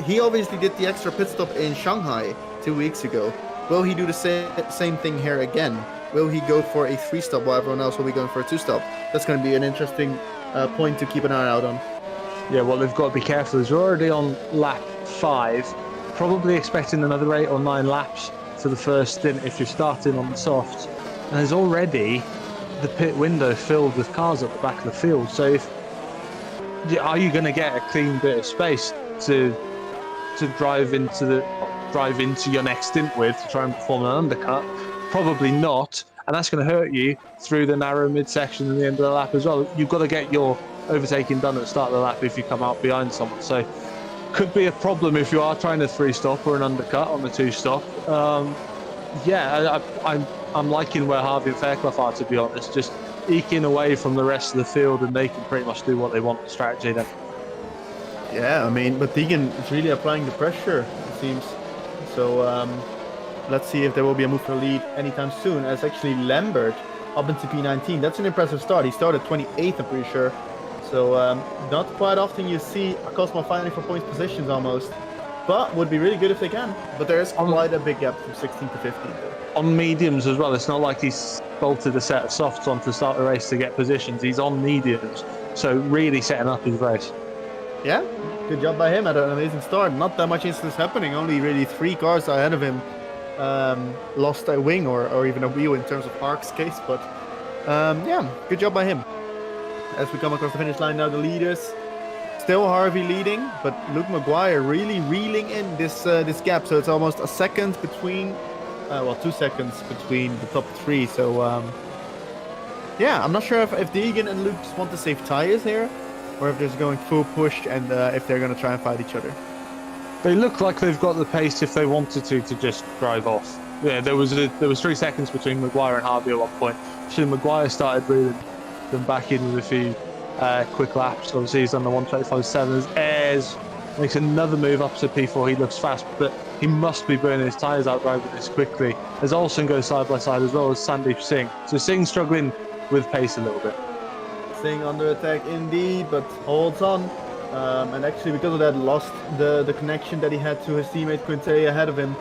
he obviously did the extra pit stop in Shanghai 2 weeks ago. Will he do the same thing here again? Will he go for a 3 stop while everyone else will be going for a 2 stop? That's going to be an interesting point to keep an eye out on. Yeah, well, they've got to be careful. He's already on lap 5, probably expecting another 8 or 9 laps for the first stint if you're starting on the soft. And there's already the pit window filled with cars at the back of the field. So are you going to get a clean bit of space to drive into your next stint with to try and perform an undercut? Probably not, and that's going to hurt you through the narrow midsection and the end of the lap as well. You've got to get your overtaking done at the start of the lap if you come out behind someone. So could be a problem if you are trying a 3 stop or an undercut on the 2 stop. I'm liking where Harvey and Fairclough are, to be honest. Just eking away from the rest of the field, and they can pretty much do what they want with strategy then. Yeah, I mean, but Deegan is really applying the pressure, it seems. So let's see if there will be a move for the lead anytime soon, as actually Lambert up into P19. That's an impressive start. He started 28th, I'm pretty sure. So not quite often you see a Cosmo finally for points positions almost. But would be really good if they can. But there is quite a big gap from 16 to 15. On mediums as well. It's not like he's bolted a set of softs on to start the race to get positions. He's on mediums. So really setting up his race. Yeah, good job by him. Had an amazing start. Not that much incidents happening. Only really 3 cars ahead of him lost a wing or even a wheel in terms of Ark's case. But yeah, good job by him. As we come across the finish line now, the leaders. Still Harvey leading, but Luke Maguire really reeling in this gap. So it's almost a second between, 2 seconds between the top 3. So yeah, I'm not sure if Deegan and Luke just want to save tires here, or if they're just going full push and if they're going to try and fight each other. They look like they've got the pace if they wanted to just drive off. Yeah, there was 3 seconds between Maguire and Harvey at one point. So Maguire started reeling them back in with a few quick laps. Obviously he's on the 125.7. Ayres makes another move up to P4. He looks fast, but he must be burning his tyres out driving this quickly. As Olsen goes side by side as well as Sandeep Singh. So Singh struggling with pace a little bit. Singh under attack indeed, but holds on. And actually because of that lost the connection that he had to his teammate Quinte ahead of him.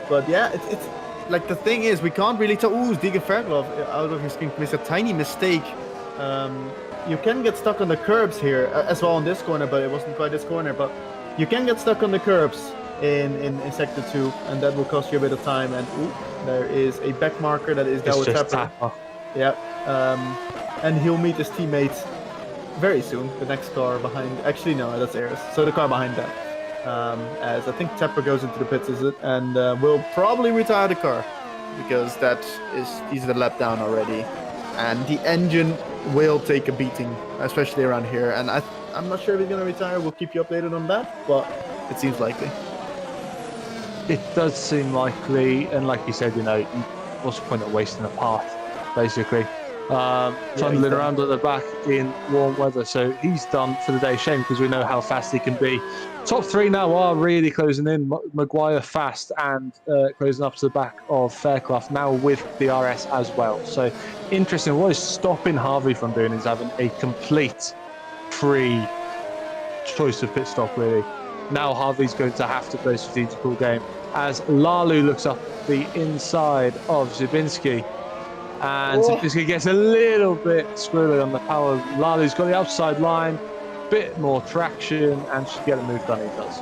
But yeah, it's like the thing is we can't really tell. Ooh, Deegan Fairclough out of his screen missed a tiny mistake. You can get stuck on the curbs here as well on this corner, but it wasn't quite this corner. But you can get stuck on the curbs in sector 2, and that will cost you a bit of time. And ooh, there is a back marker that is Gale Tapper. Yeah, and he'll meet his teammates very soon. The next car behind, actually no, that's Ayres. So the car behind that, as I think Tapper goes into the pits, is it? And will probably retire the car because he's the lap down already, and the engine will take a beating, especially around here. And I'm not sure if he's going to retire. We'll keep you updated on that, but it seems likely. It does seem likely, and like you said, what's the point of wasting a path, basically? Trundling around at the back in warm weather, so he's done for the day. Shame, because we know how fast he can be. Top three now are really closing in. Maguire fast and closing up to the back of Fairclough, now with the RS as well. So interesting. What is stopping Harvey from doing is having a complete free choice of pit stop, really. Now Harvey's going to have to play a strategical game as Lalu looks up the inside of Zybinski. And Zybinski gets a little bit squirrely on the power. Lalu's got the outside line, bit more traction, and should get a move done. He does.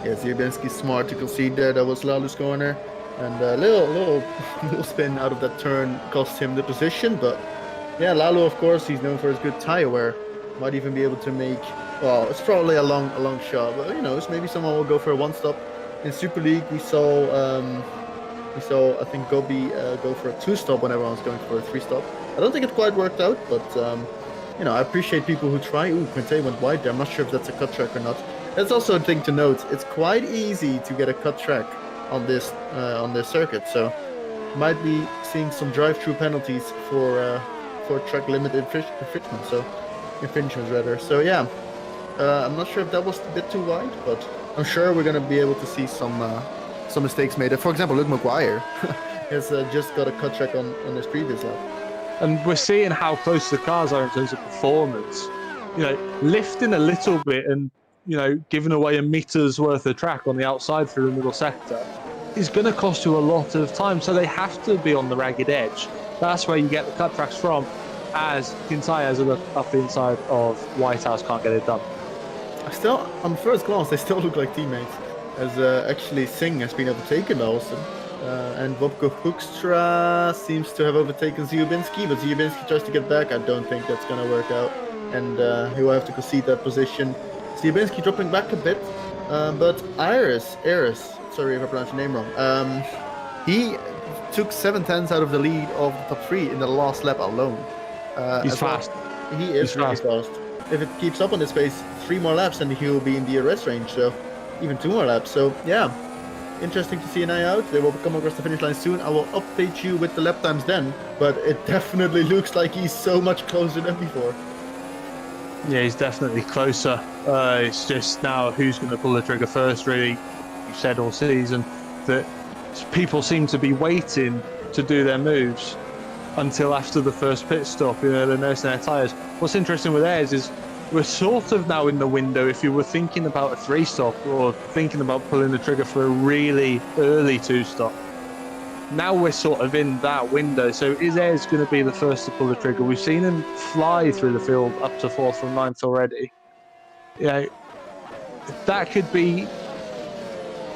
Yeah, Zybinski's smart to concede there. That was Lalu's corner. And a little spin out of that turn cost him the position. But yeah, Lalu, of course, he's known for his good tire wear. Might even be able to make, well, it's probably a long shot, but who knows, maybe someone will go for a one stop. In Super League, we saw I think Gobi go for a two stop when everyone was going for a three stop. I don't think it quite worked out, but I appreciate people who try. Ooh, Quinte went wide there. I'm not sure if that's a cut track or not. That's also a thing to note. It's quite easy to get a cut track on this circuit, so might be seeing some drive-through penalties for track limit infringement. Infringements rather. So yeah, I'm not sure if that was a bit too wide, but I'm sure we're gonna be able to see some mistakes made. For example, look, Maguire has just got a cut track on his previous lap. And we're seeing how close the cars are in terms of performance. Lifting a little bit and giving away a meter's worth of track on the outside through the middle sector is going to cost you a lot of time. So they have to be on the ragged edge. That's where you get the cut tracks from. As Kintai has a look up the inside of Whitehouse, can't get it done. On first glance, they still look like teammates. As actually Singh has been overtaken by Austin. And Wopke Hoekstra seems to have overtaken Zybinski, but Zybinski tries to get back. I don't think that's going to work out. And he will have to concede that position. Zybinski dropping back a bit. But Iris, sorry if I pronounced your name wrong. He took 7/10 out of the lead of the top three in the last lap alone. He's fast. He is really fast. If it keeps up on this pace, 3 more laps and he'll be in the arrest range. So even 2 more laps. So yeah, interesting to see an eye out. They will come across the finish line soon. I will update you with the lap times then. But it definitely looks like he's so much closer than before. Yeah, he's definitely closer. It's just now who's going to pull the trigger first, really. You said all season that people seem to be waiting to do their moves until after the first pit stop. They're nursing their tyres. What's interesting with theirs is we're sort of now in the window. If you were thinking about a 3-stop or thinking about pulling the trigger for a really early 2-stop, now we're sort of in that window. So is Ayres going to be the first to pull the trigger? We've seen him fly through the field up to 4th from 9th already. That could be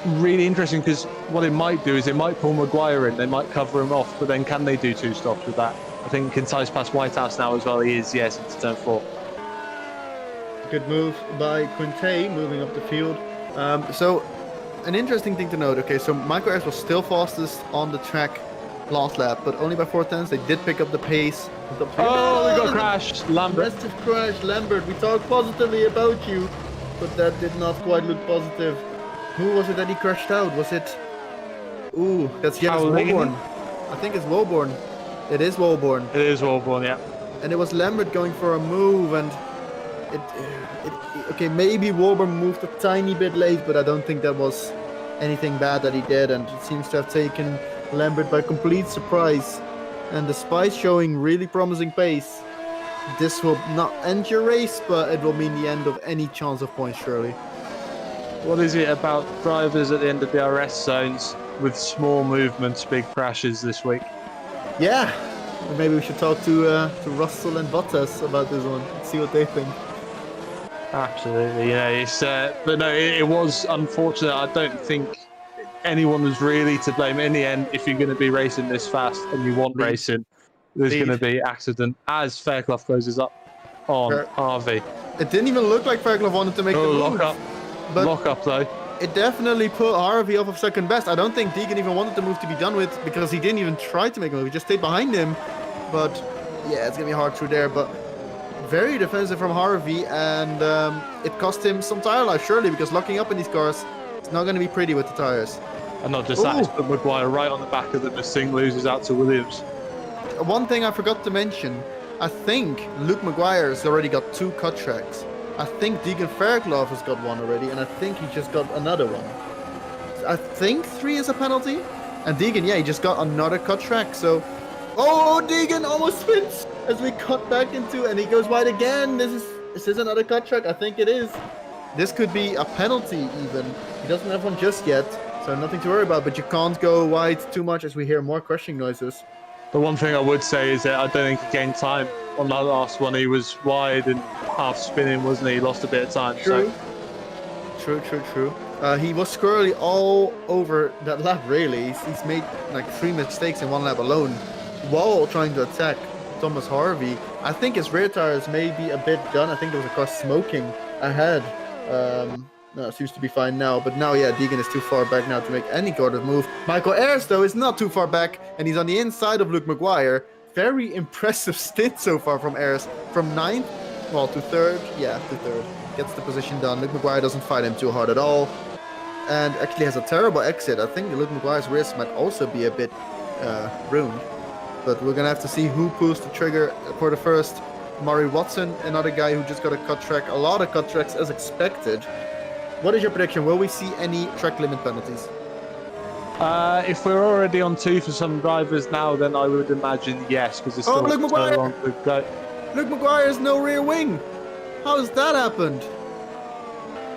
really interesting, because what it might do is it might pull Maguire in, they might cover him off, but then can they do 2 stops with that? I think Kintai's past Whitehouse now as well. He is, yes, into turn 4. Good move by Quinte, moving up the field. So an interesting thing to note. Okay, so Michael Ayres was still fastest on the track last lap, but only by 4/10. They did pick up the pace. We got crashed. Lambert. Massive crash, Lambert. We talked positively about you, but that did not quite look positive. Who was it that he crashed out? Was it? Ooh, that's Jens Wolborn. I think it's Wolborn. It is Wolborn. It is Wolborn, yeah. And it was Lambert going for a move, and okay, maybe Wolborn moved a tiny bit late, but I don't think that was anything bad that he did, and it seems to have taken Lambert by complete surprise. And despite showing really promising pace, this will not end your race, but it will mean the end of any chance of points, surely. What is it about drivers at the end of the RS zones with small movements, big crashes this week? Yeah, maybe we should talk to Russell and Bottas about this one, see what they think. Absolutely, yeah. But no, it was unfortunate. I don't think anyone was really to blame. In the end, if you're going to be racing this fast and you want racing, there's going to be accident as Fairclough closes up on Harvey. It didn't even look like Fairclough wanted to make the move. Lock up though. It definitely put Harvey off of second best. I don't think Deegan even wanted the move to be done with, because he didn't even try to make a move. He just stayed behind him. But yeah, it's going to be hard through there. But very defensive from Harvey, and it cost him some tire life, surely, because locking up in these cars is not going to be pretty with the tires. And not just that, it's put Maguire right on the back of them as Singh loses out to Williams. One thing I forgot to mention, I think Luke Maguire has already got 2 cut tracks. I think Deegan Fairclough has got 1 already, and I think he just got another one. I think 3 is a penalty. And Deegan, yeah, he just got another cut track, so... Oh, Deegan almost spins as we cut back into, and he goes wide again. Is this another cut track? I think it is. This could be a penalty even. He doesn't have one just yet, so nothing to worry about, but you can't go wide too much as we hear more crushing noises. The one thing I would say is that I don't think he gained time on that last one. He was wide and half spinning, wasn't he? He lost a bit of time. True. True. He was squirrely all over that lap, really. He's made like 3 mistakes in 1 lap alone. Waal trying to attack Thomas Harvey. I think his rear tires may be a bit done. I think there was a car smoking ahead. No, it seems to be fine now. But now, yeah, Deegan is too far back now to make any kind of move. Michael Ayres, though, is not too far back, and he's on the inside of Luke Maguire. Very impressive stint so far from Ayres. From 9th, well, to 3rd. Yeah, to 3rd. Gets the position done. Luke Maguire doesn't fight him too hard at all. And actually has a terrible exit. I think Luke Maguire's wrist might also be a bit ruined. But we're going to have to see who pulls the trigger for the first. Murray Watson, another guy who just got a cut track. A lot of cut tracks as expected. What is your prediction? Will we see any track limit penalties? If we're already on 2 for some drivers now, then I would imagine yes, because it's still Luke Maguire! so long to go. Luke Maguire has no rear wing. How has that happened?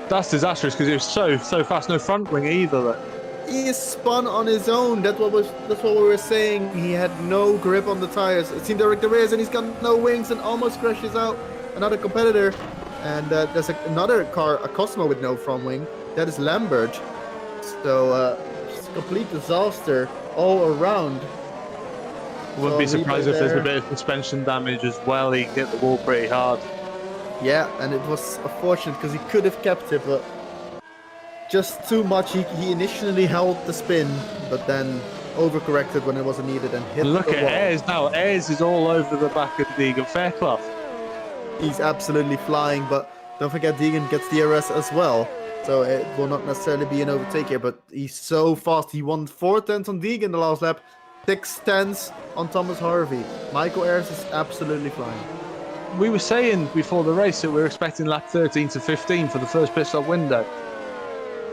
That's disastrous because it was so fast. No front wing either. He is spun on his own. That's what we were saying. He had no grip on the tires. It seemed Derek DeReyes, and he's got no wings and almost crashes out another competitor. And there's another car, a Cosmo with no front wing. That is Lambert. So just a complete disaster all around. Wouldn't be surprised if there's a bit of suspension damage as well. He hit the wall pretty hard. Yeah, and it was unfortunate because he could have kept it, but just too much. He initially held the spin, but then overcorrected when it wasn't needed and hit the wall. Look at Ayres now. Ayres is all over the back of Deegan Fairclough. He's absolutely flying, but don't forget Deegan gets the DRS as well. So it will not necessarily be an overtake here, but he's so fast. He won 4 tenths on Deegan the last lap, 6 tenths on Thomas Harvey. Michael Ayres is absolutely flying. We were saying before the race that we were expecting lap 13 to 15 for the first pit stop window.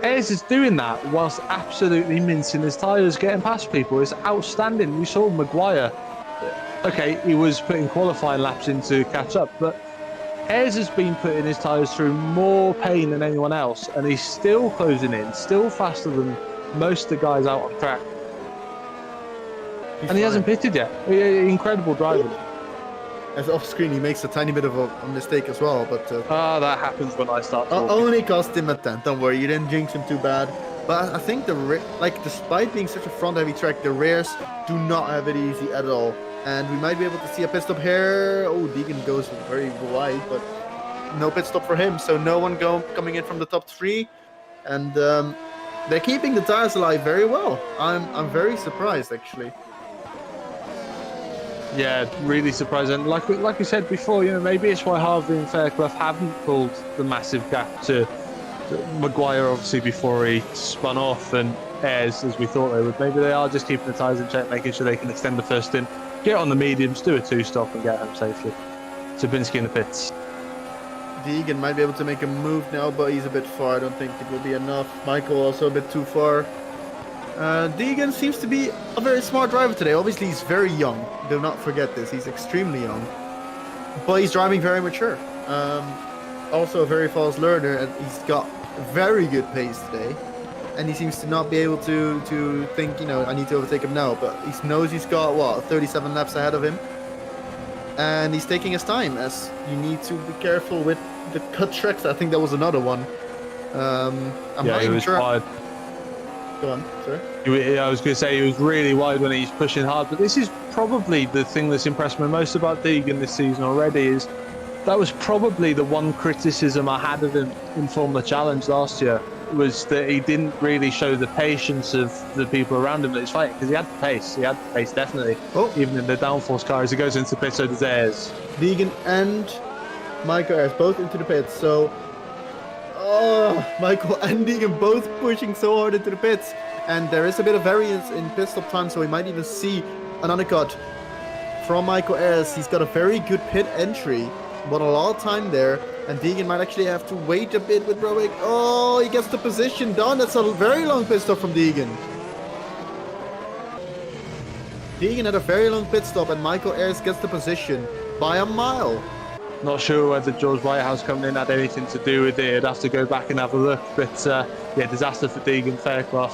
Ayres is doing that whilst absolutely mincing his tyres, getting past people. It's outstanding. We saw Maguire. Okay, he was putting qualifying laps in to catch up, but Ayres has been putting his tyres through more pain than anyone else, and he's still closing in, still faster than most of the guys out on track. And he hasn't pitted yet. Incredible driving. As off screen, he makes a tiny bit of a mistake as well, but that happens when I start talking. Only cost him a 10th. Don't worry, you didn't jinx him too bad. But I think despite being such a front-heavy track, the rears do not have it easy at all. And we might be able to see a pit stop here. Oh, Deegan goes very wide, but no pit stop for him. So no one coming in from the top 3, and they're keeping the tires alive very well. I'm very surprised actually. Yeah, really surprising. Like we said before, maybe it's why Harvey and Fairclough haven't pulled the massive gap to Maguire, obviously, before he spun off, and Ayres, as we thought they would. Maybe they are just keeping the tyres in check, making sure they can extend the first stint, get on the mediums, do a 2-stop, and get home safely. Zabinski in the pits. Deegan might be able to make a move now, but he's a bit far. I don't think it will be enough. Michael also a bit too far. Deegan seems to be a very smart driver today. Obviously, he's very young. Do not forget this. He's extremely young. But he's driving very mature. Also a very fast learner, and he's got very good pace today. And he seems to not be able to think, I need to overtake him now. But he knows he's got, 37 laps ahead of him. And he's taking his time, as you need to be careful with the cut tracks. I think that was another one. I'm not even sure. Wide. Go on, sorry. I was going to say he was really wide when he's pushing hard, but this is probably the thing that's impressed me most about Deegan this season already. Is that was probably the one criticism I had of him in Formula Challenge last year, was that he didn't really show the patience of the people around him that he's fighting, because he had the pace, definitely. Even in the downforce car as he goes into the pit, so does Ayres. Deegan and Michael Ayres both into the pits, so Michael and Deegan both pushing so hard into the pits. And there is a bit of variance in pit stop time, so we might even see an undercut from Michael Ayres. He's got a very good pit entry, won a lot of time there, and Deegan might actually have to wait a bit with Browick. Oh, he gets the position done. That's a very long pit stop from Deegan. Deegan had a very long pit stop, and Michael Ayres gets the position by a mile. Not sure whether George Whitehouse coming in had anything to do with it. I'd have to go back and have a look. But yeah, disaster for Deegan Fairclough.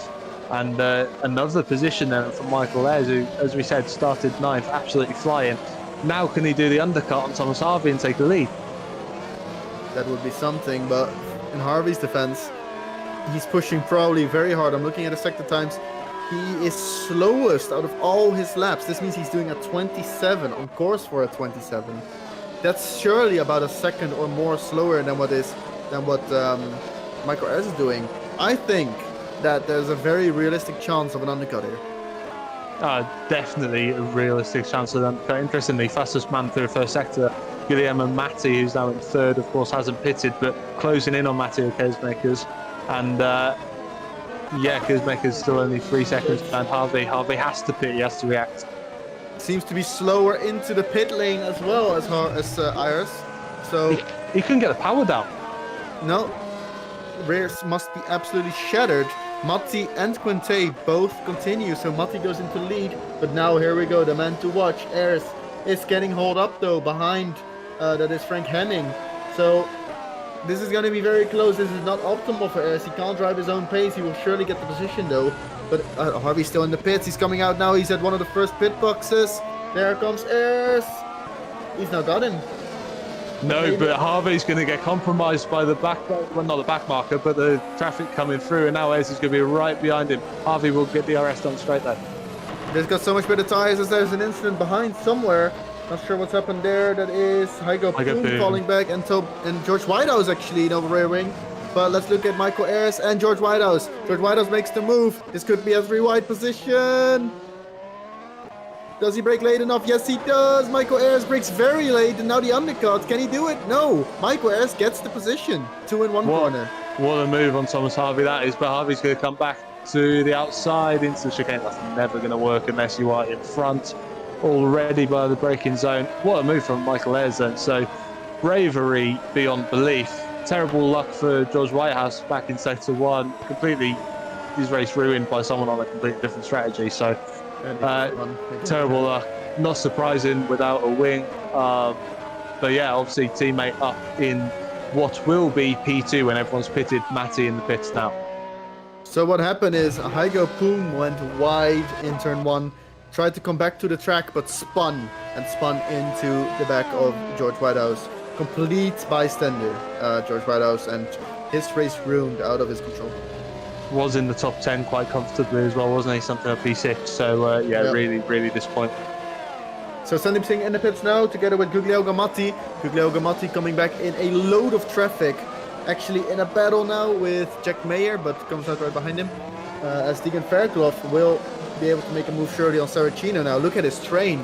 And another position then for Michael Ayres, who, as we said, started 9th, absolutely flying. Now can he do the undercut on Thomas Harvey and take the lead? That would be something, but in Harvey's defense, he's pushing probably very hard. I'm looking at his sector times. He is slowest out of all his laps. This means he's doing a 27, on course for a 27. That's surely about a second or more slower than what Michael Ayres is doing. I think that there's a very realistic chance of an undercut here. Definitely a realistic chance of an undercut. Interestingly, fastest man through the first sector, Guillermo Matti, who's now in 3rd, of course, hasn't pitted, but closing in on Matteo Keismakers. And yeah, Keismakers still only 3 seconds behind Harvey. Harvey has to pit, he has to react. Seems to be slower into the pit lane as well as Ayres. So he couldn't get the power down. No, rears must be absolutely shattered. Matti and Quinte both continue, so Matti goes into lead. But now here we go, the man to watch. Ayres is getting hauled up though behind. That is Frank Henning. So this is going to be very close. This is not optimal for Ayres. He can't drive his own pace. He will surely get the position though. But Harvey's still in the pits. He's coming out now. He's at one of the first pit boxes. There comes Ayres. He's now got him. No, but Harvey's going to get compromised by the back, well, not the back marker, but the traffic coming through, and now Ayres is going to be right behind him. Harvey will get the DRS done straight there. They've got so much better tyres as there's an incident behind somewhere. Not sure what's happened there. That is Hygo Poon falling back, and George Whitehouse actually in over rear wing. But let's look at Michael Ayres and George Whitehouse. George Whitehouse makes the move. This could be a 3-wide position. Does he brake late enough? Yes, he does. Michael Ayres brakes very late, and now the undercut. Can he do it? No. Michael Ayres gets the position. 2 in 1 corner. What a move on Thomas Harvey that is. But Harvey's going to come back to the outside into the chicane. That's never going to work unless you are in front already by the braking zone. What a move from Michael Ayres then. So bravery beyond belief. Terrible luck for George Whitehouse back in sector 1. Completely his race ruined by someone on a completely different strategy. So terrible luck. Not surprising without a wing. But yeah, obviously teammate up in what will be P2 when everyone's pitted. Matty in the pits now. So what happened is Hygo Poon went wide in turn 1, tried to come back to the track, but spun into the back of George Whitehouse. Complete bystander, George Whitehouse, and his race ruined out of his control. Was in the top 10 quite comfortably as well, wasn't he? Something up P6. So yeah, really, really disappointing. So Sandeep Singh in the pits now, together with Guglielmo Matti. Guglielmo Matti coming back in a load of traffic. Actually in a battle now with Jack Mayer, but comes out right behind him. As Deegan Fairclough will be able to make a move surely on Saracino now. Look at his train.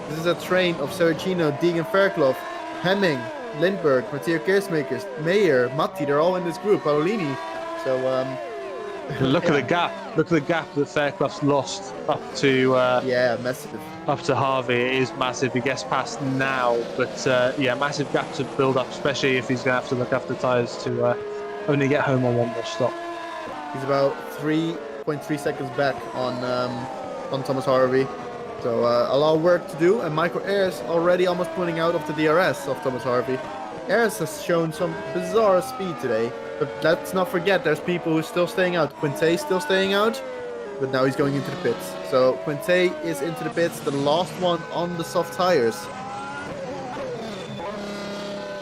This is a train of Saracino, Deegan Fairclough, Hemming, Lindbergh, Matteo Keersmakers, Mayer, Matti. They're all in this group. Paolini. So look at the gap. Look at the gap that Fairclough's lost up to. Yeah, massive. Up to Harvey, it is massive. He gets past now, but yeah, massive gap to build up, especially if he's going to have to look after tyres to only get home on one more stop. He's about 3.3 seconds back on Thomas Harvey. So a lot of work to do, and Michael Ayres already almost pulling out of the DRS of Thomas Harvey. Ayres has shown some bizarre speed today, but let's not forget there's people who's still staying out. Quinte's still staying out, but now he's going into the pits. So Quinte is into the pits, the last one on the soft tires.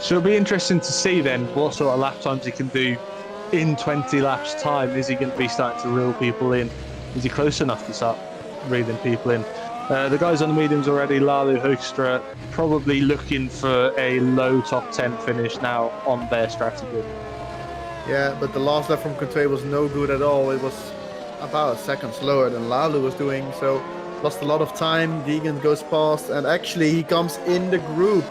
So it'll be interesting to see then what sort of lap times he can do in 20 laps time. Is he going to be starting to reel people in? Is he close enough to start reeling people in? The guys on the mediums already, Lalu, Hoekstra, probably looking for a low top 10 finish now on their strategy. Yeah, but the last lap from Quinte was no good at all. It was about a second slower than Lalu was doing, so lost a lot of time. Deegan goes past, and actually he comes in the group,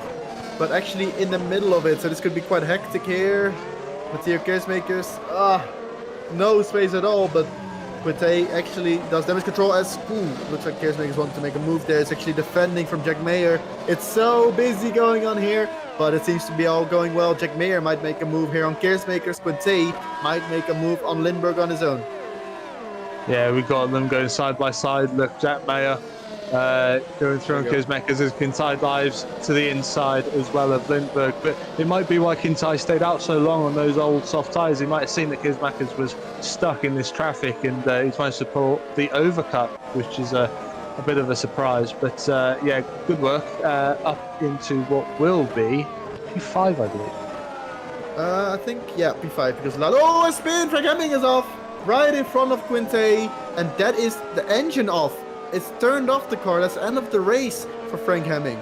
but actually in the middle of it, so this could be quite hectic here. Matteo Keersmakers, no space at all, but Quinte actually does damage control as, looks like Keersmakers want to make a move there. It's actually defending from Jack Mayer. It's so busy going on here, but it seems to be all going well. Jack Mayer might make a move here on Keersmakers. Quinte might make a move on Lindbergh on his own. Yeah, we got them going side by side. Look, Jack Mayer going through on Keersmakers as Quinte dives to the inside as well of Lindbergh. But it might be why Quinte stayed out so long on those old soft tyres. He might have seen that Keersmakers was stuck in this traffic, and he's managed to pull the overcut, which is a bit of a surprise. But yeah, good work up into what will be P5, I believe. I think, yeah, P5 because a spin! Frank Hemming is off right in front of Quinte, and that is the engine off. It's turned off the car. That's the end of the race for Frank Hemming.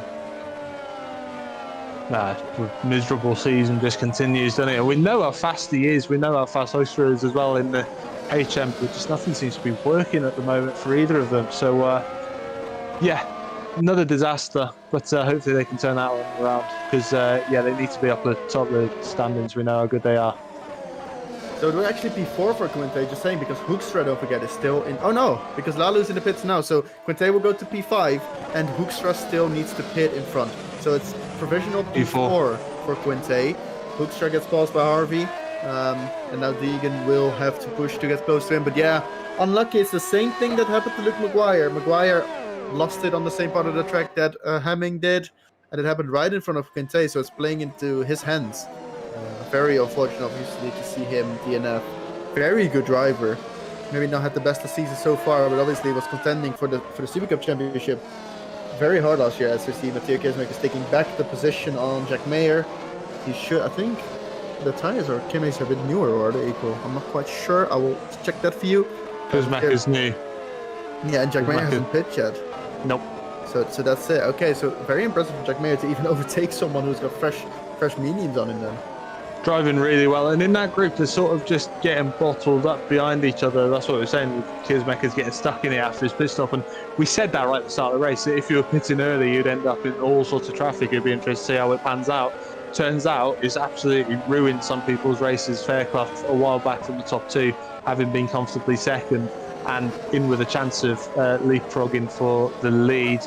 Miserable season just continues, doesn't it? And we know how fast he is. We know how fast Oyster is as well in the HM, but just nothing seems to be working at the moment for either of them. So, yeah, another disaster. But hopefully they can turn that one around because, yeah, they need to be up at the top of the standings. We know how good they are. So it will actually be 4 for Quinte, just saying, because Hoekstra, don't forget, is still in... Oh no, because Lalu's in the pits now. So Quinte will go to P5, and Hoekstra still needs to pit in front. So it's provisional P4 for Quinte. Hoekstra gets passed by Harvey, and now Deegan will have to push to get close to him. But yeah, unlucky. It's the same thing that happened to Luke Maguire. Maguire lost it on the same part of the track that Hemming did, and it happened right in front of Quinte, so it's playing into his hands. Very unfortunate, obviously, to see him DNF. Very good driver. Maybe not had the best of season so far, but obviously was contending for the Super Cup Championship very hard last year. As we see, Mathieu Keersmakers is taking back the position on Jack Mayer. He should, I think, the tires or Kimmy's are a bit newer, or are they equal? I'm not quite sure. I will check that for you. Keersmakers is new. Yeah, and Jack Mayer hasn't pit yet. Nope. So that's it. Okay, so very impressive for Jack Mayer to even overtake someone who's got fresh mediums on him then. Driving really well, and in that group they're sort of just getting bottled up behind each other. That's what we're saying, with Keersmakers getting stuck in it after his pit stop, and we said that right at the start of the race, that if you were pitting early you'd end up in all sorts of traffic. It'd be interesting to see how it pans out. Turns out it's absolutely ruined some people's races. Fairclough a while back from the top 2, having been comfortably second and in with a chance of leapfrogging for the lead,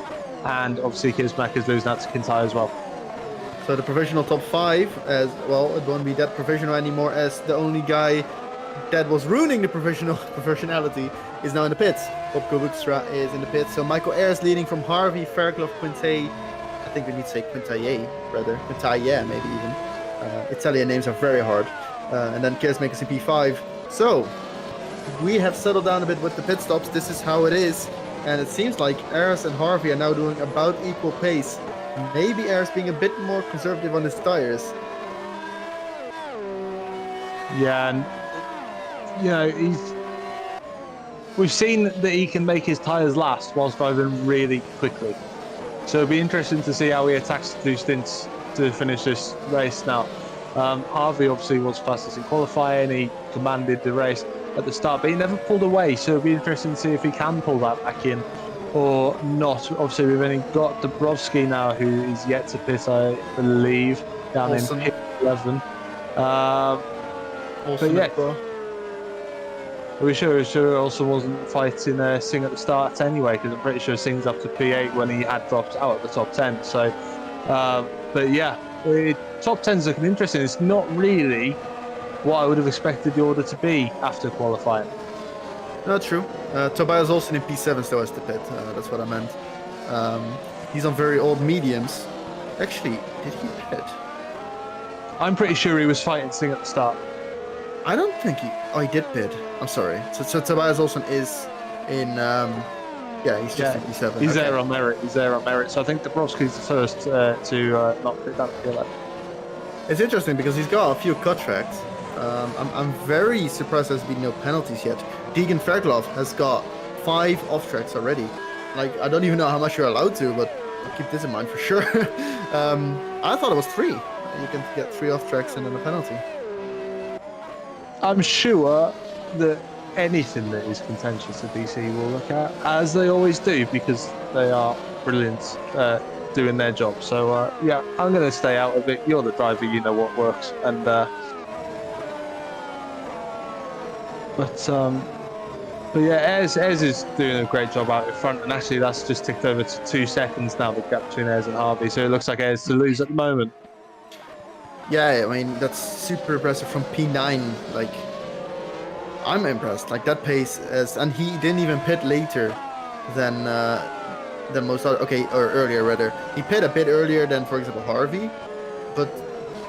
and obviously Keersmakers losing out to Quinte as well. So the provisional top 5, as well, it won't be that provisional anymore, as the only guy that was ruining the professionality is now in the pits. Bobko Hoekstra is in the pits. So Michael Ayres leading from Harvey, Fairclough, Quinte. I think we need to say Quintaille, rather. Quintaille, maybe even. Italian names are very hard. And then Keersmakers in P5. So we have settled down a bit with the pit stops. This is how it is. And it seems like Ayres and Harvey are now doing about equal pace. Maybe Ayres being a bit more conservative on his tires. Yeah, and you know, we've seen that he can make his tires last whilst driving really quickly. So it'll be interesting to see how he attacks the 2 stints to finish this race now. Harvey obviously was fastest in qualifying. He commanded the race at the start, but he never pulled away. So it'll be interesting to see if he can pull that back in or not. Obviously, we've only got Dabrowski now, who is yet to pit, I believe, down in pit 11. But yeah, are we sure Olsen wasn't fighting Singh at the start anyway? Because I'm pretty sure Singh's up to P8 when he had dropped out at the top 10. So, but yeah, top 10's looking interesting. It's not really what I would have expected the order to be after qualifying. No, true. Tobias Olsen in P7 still has to pit. That's what I meant. He's on very old mediums. Actually, did he pit? I'm pretty sure he was fighting Singh at the start. I don't think he... Oh, he did pit. I'm sorry. So Tobias Olsen is in... yeah, he's just in P7. He's there on merit. He's there on merit. So I think Dabrowski's the first to not pit down at P11. It's interesting because he's got a few cut tracks. I'm very surprised there's been no penalties yet. Deegan Fairclough has got 5 off tracks already. Like, I don't even know how much you're allowed to, but I'll keep this in mind for sure. I thought it was 3. You can get 3 off tracks and then a penalty. I'm sure that anything that is contentious the DC will look at, as they always do, because they are brilliant doing their job. So yeah, I'm going to stay out of it. You're the driver, you know what works. And but But yeah, Ez is doing a great job out in front, and actually that's just ticked over to 2 seconds now, the gap between Ez and Harvey. So it looks like Ez to lose at the moment. Yeah, I mean, that's super impressive from P9. Like, I'm impressed. Like, that pace is, and he didn't even pit later than most other, okay, or earlier rather. He pit a bit earlier than, for example, Harvey, but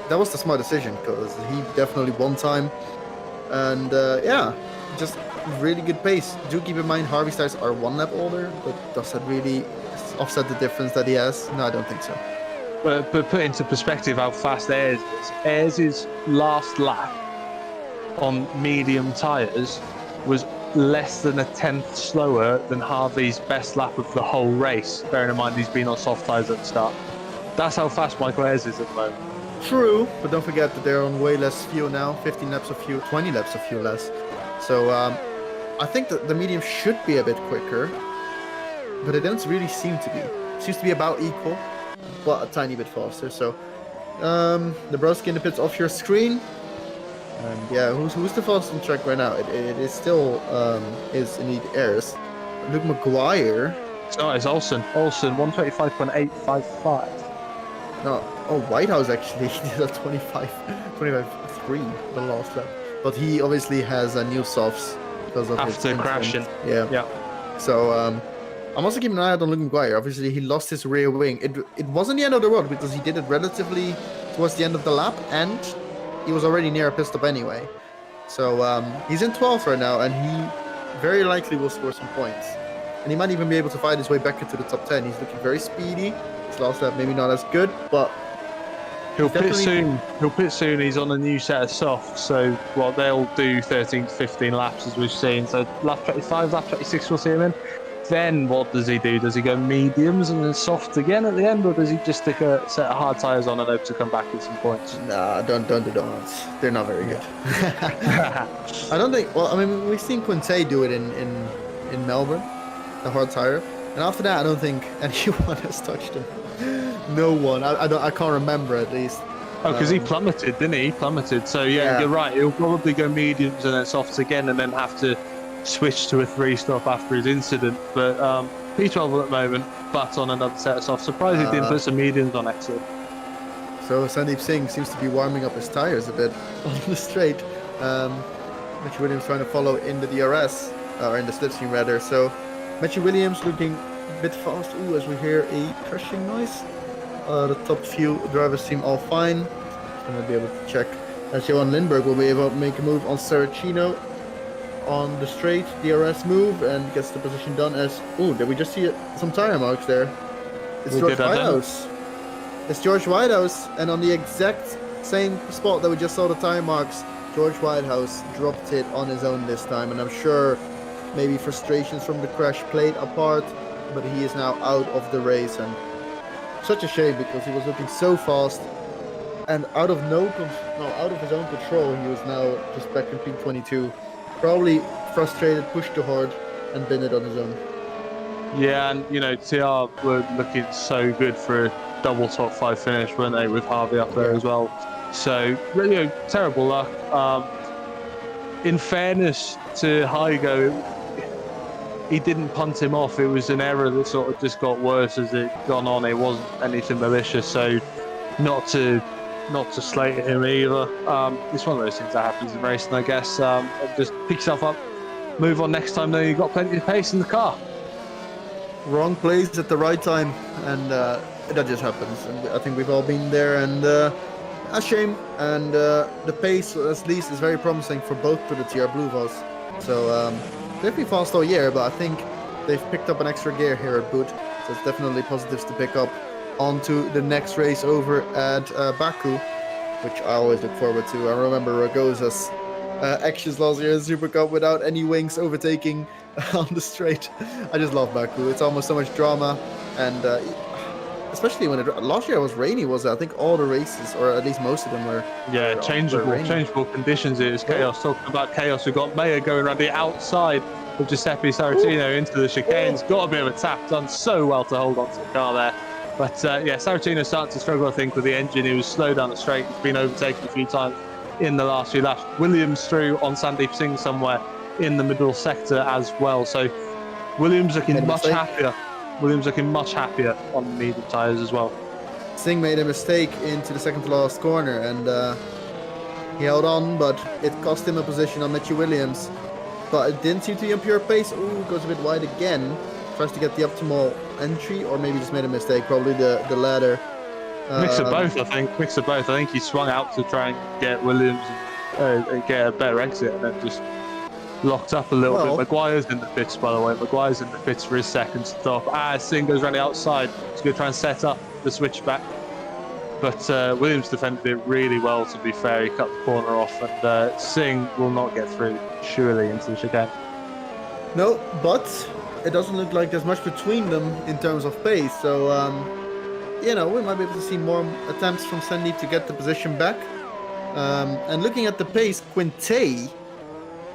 that was the smart decision because he definitely won time. And yeah, just really good pace. Do keep in mind Harvey's tires are 1 lap older, but does that really offset the difference that he has? No, I don't think so. But put into perspective how fast Ez is. Ez's last lap on medium tyres was less than a tenth slower than Harvey's best lap of the whole race, bearing in mind he's been on soft tyres at the start. That's how fast Michael Ez is at the moment. True, but don't forget that they're on way less fuel now, 15 laps of fuel, 20 laps of fuel less. So I think that the medium should be a bit quicker, but it doesn't really seem to be. It seems to be about equal, but a tiny bit faster. So the broski in the pits off your screen. And yeah, who's the fastest on track right now? It is still is indeed Ayres. Luke McGuire. No, it's Olsen. Olsen, 125.855. No, oh, Whitehouse actually did a 25.3 the last lap. But he obviously has new softs because of after his crashing. Yeah. So I'm also keeping an eye out on Luke McGuire. Obviously, he lost his rear wing. It wasn't the end of the world because he did it relatively towards the end of the lap, and he was already near a pit stop anyway. So he's in 12th right now, and he very likely will score some points. And he might even be able to fight his way back into the top 10. He's looking very speedy. His last lap maybe not as good, but he'll pit soon. He'll pit soon. He's on a new set of softs, so well, they'll do 13 to 15 laps as we've seen. So lap 25, lap 26, we'll see him in. Then what does he do? Does he go mediums and then soft again at the end, or does he just stick a set of hard tyres on and hope to come back with some points? Nah, don't do donuts. They're not very good. I don't think. Well, I mean, we've seen Quinte do it in Melbourne, the hard tyre, and after that, I don't think anyone has touched him. No one. I can't remember at least. Oh, because he plummeted, didn't he? He plummeted. So yeah, you're right. He'll probably go mediums and then softs again, and then have to switch to a 3-stop after his incident. But P12 at the moment, but on another set of softs. Surprised he didn't put some mediums on exit. So Sandeep Singh seems to be warming up his tires a bit on the straight. Mitchell Williams trying to follow in the DRS, or in the slipstream rather. So Mitchell Williams looking a bit fast. Ooh, as we hear a crashing noise. The top few drivers seem all fine. Going to be able to check. As Johan Lindberg will be able to make a move on Saracino on the straight DRS move and gets the position done as... Ooh, did we just see some tire marks there? It's George Whitehouse. It's George Whitehouse, and on the exact same spot that we just saw the tire marks, George Whitehouse dropped it on his own this time, and I'm sure maybe frustrations from the crash played a part, but he is now out of the race, and such a shame because he was looking so fast, and out of his own control, he was now just back in P22. Probably frustrated, pushed too hard, and been it on his own. Yeah, and you know, TR were looking so good for a double top 5 finish, weren't they, with Harvey up there as well. So, you know, terrible luck. In fairness to Hygo, he didn't punt him off. It was an error that sort of just got worse as it gone on. It wasn't anything malicious, so not to slate him either. It's one of those things that happens in racing, I guess. Just pick yourself up, move on next time. Though you've got plenty of pace in the car. Wrong place at the right time, and that just happens. And I think we've all been there, and a shame. And the pace, at least, is very promising for both to the TR Blue Vols. So they've been fast all year, but I think they've picked up an extra gear here at Buddh. So it's definitely positives to pick up onto the next race over at Baku, which I always look forward to. I remember Ragoza's actions last year in Super Cup without any wings overtaking on the straight. I just love Baku. It's almost so much drama, and especially when last year it was rainy. I think all the races, or at least most of them, were changeable conditions. It was chaos. Talking about chaos, we've got Mayer going around the outside of Giuseppe Saracino into the chicanes. Got a bit of a tap, done so well to hold on to the car there. But yeah, Saracino started to struggle, I think, with the engine. He was slow down the straight. He's been overtaken a few times in the last few laps. Williams through on Sandeep Singh somewhere in the middle sector as well. So Williams looking much happier. Williams looking much happier on the medium tyres as well. Singh made a mistake into the second to last corner, and he held on, but it cost him a position on Mitchell Williams. But it didn't seem to be on pure pace. Ooh, goes a bit wide again. Tries to get the optimal entry, or maybe just made a mistake. Probably the latter. Mix of both, I think. Mix of both. I think he swung out to try and get Williams and get a better exit, and then just locked up a little bit. Maguire's in the pits, by the way. Maguire's in the pits for his second stop. Singh goes around the outside. He's going to try and set up the switchback. But Williams defended it really well, to be fair. He cut the corner off, and Singh will not get through, surely, into the chicane. No, but it doesn't look like there's much between them in terms of pace. So, you know, we might be able to see more attempts from Sandeep to get the position back. And looking at the pace, Quinte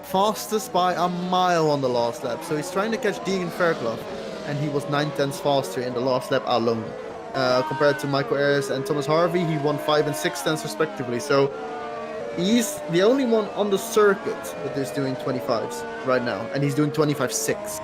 fastest by a mile on the last lap. So he's trying to catch Deegan Fairclough, and he was 9/10 faster in the last lap alone. Compared to Michael Ayres and Thomas Harvey, he won 5 and 6/10 respectively. So he's the only one on the circuit that is doing 25s right now, and he's doing 25.6.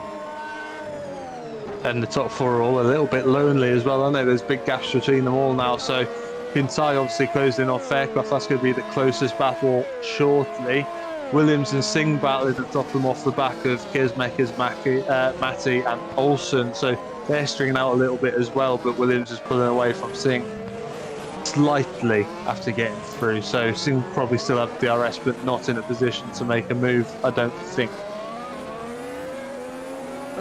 And the top four are all a little bit lonely as well, aren't they? There's big gaps between them all now. So Quintai obviously closed in on Fairclough. That's going to be the closest battle shortly. Williams and Singh battling to top them off the back of Kirsmakers, Matty and Olsen. So they're stringing out a little bit as well, but Williams is pulling away from Singh slightly after getting through. So Singh will probably still have DRS, but not in a position to make a move, I don't think.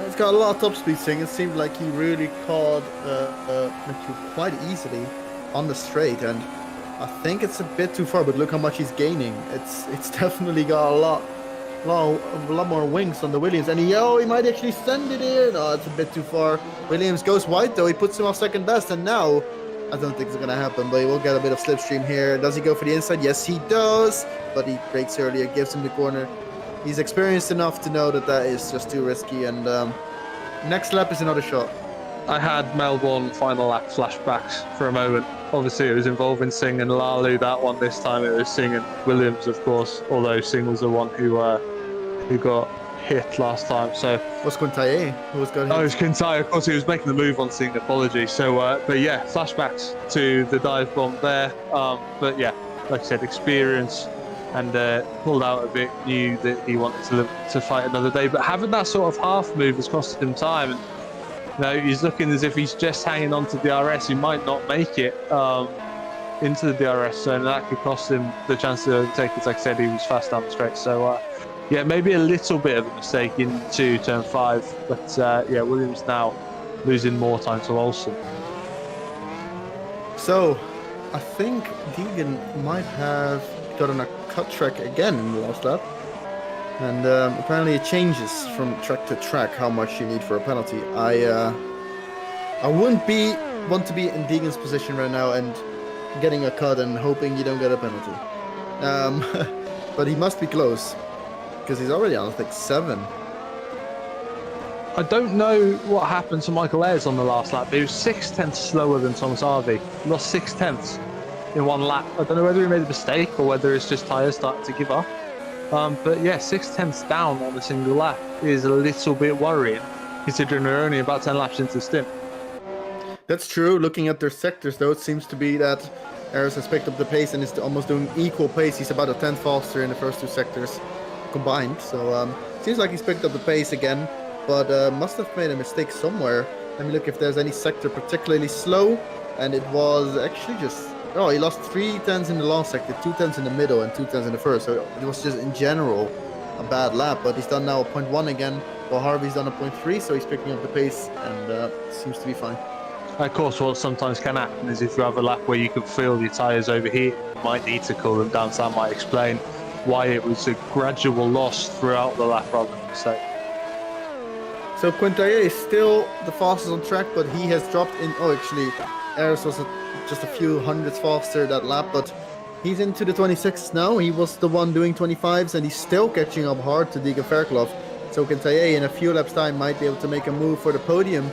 He's got a lot of top speed, Singh. It seemed like he really caught Mitchell quite easily on the straight, and I think it's a bit too far, but look how much he's gaining. It's definitely got a lot more wings on the Williams, and he might actually send it in. Oh, it's a bit too far. Williams goes wide though. He puts him off second best, and now I don't think it's gonna happen, but he will get a bit of slipstream here. Does he go for the inside? Yes, he does, but he brakes earlier, gives him the corner. He's experienced enough to know that that is just too risky, and next lap is another shot. I had Melbourne final lap flashbacks for a moment. Obviously, it was involving Singh and Lalu, that one. This time it was Singh and Williams, of course, although Singh was the one who got hit last time. So it was Quintai who was got hit. Oh, it was Quintai, of course. He was making the move on Singh, apology. So, but yeah, flashbacks to the dive bomb there. But yeah, like I said, experience, and pulled out a bit, knew that he wanted to fight another day. But having that sort of half move has costed him time. And he's looking as if he's just hanging on to DRS. He might not make it into the DRS zone, and that could cost him the chance to take it. Like I said, he was fast down the straight. So, yeah, maybe a little bit of a mistake into turn 5. But, yeah, Williams now losing more time to Olsen. So, I think Deegan might have gotten a cut track again in the last lap. And apparently it changes from track to track how much you need for a penalty. I wouldn't want to be in Deegan's position right now and getting a cut and hoping you don't get a penalty. But he must be close, because he's already on, I think, 7. I don't know what happened to Michael Ayres on the last lap. He was 6/10 slower than Thomas Harvey. He lost 6/10 in one lap. I don't know whether he made a mistake or whether it's just tyres starting to give up. But yeah, 6/10 down on a single lap is a little bit worrying, considering they're only about 10 laps into the stint. That's true. Looking at their sectors, though, it seems to be that Ayres has picked up the pace and is almost doing equal pace. He's about a 10th faster in the first 2 sectors combined. So seems like he's picked up the pace again, but must have made a mistake somewhere. Let me look if there's any sector particularly slow, and it was actually just... Oh, he lost 3 tenths in the last sector, 2 tenths in the middle, and 2 tenths in the first. So it was just in general a bad lap. But he's done now a 0.1 again, while Harvey's done a 0.3. So he's picking up the pace, and seems to be fine. Of course, what sometimes can happen is if you have a lap where you can feel your tyres overheat, you might need to cool them down. So that might explain why it was a gradual loss throughout the lap rather than a mistake. So Quintai is still the fastest on track, but he has dropped in. Oh, actually, Ayres was just a few hundredths faster that lap, but he's into the 26s now. He was the one doing 25s, and he's still catching up hard to Deegan Fairclough. So Quintai in a few laps time might be able to make a move for the podium.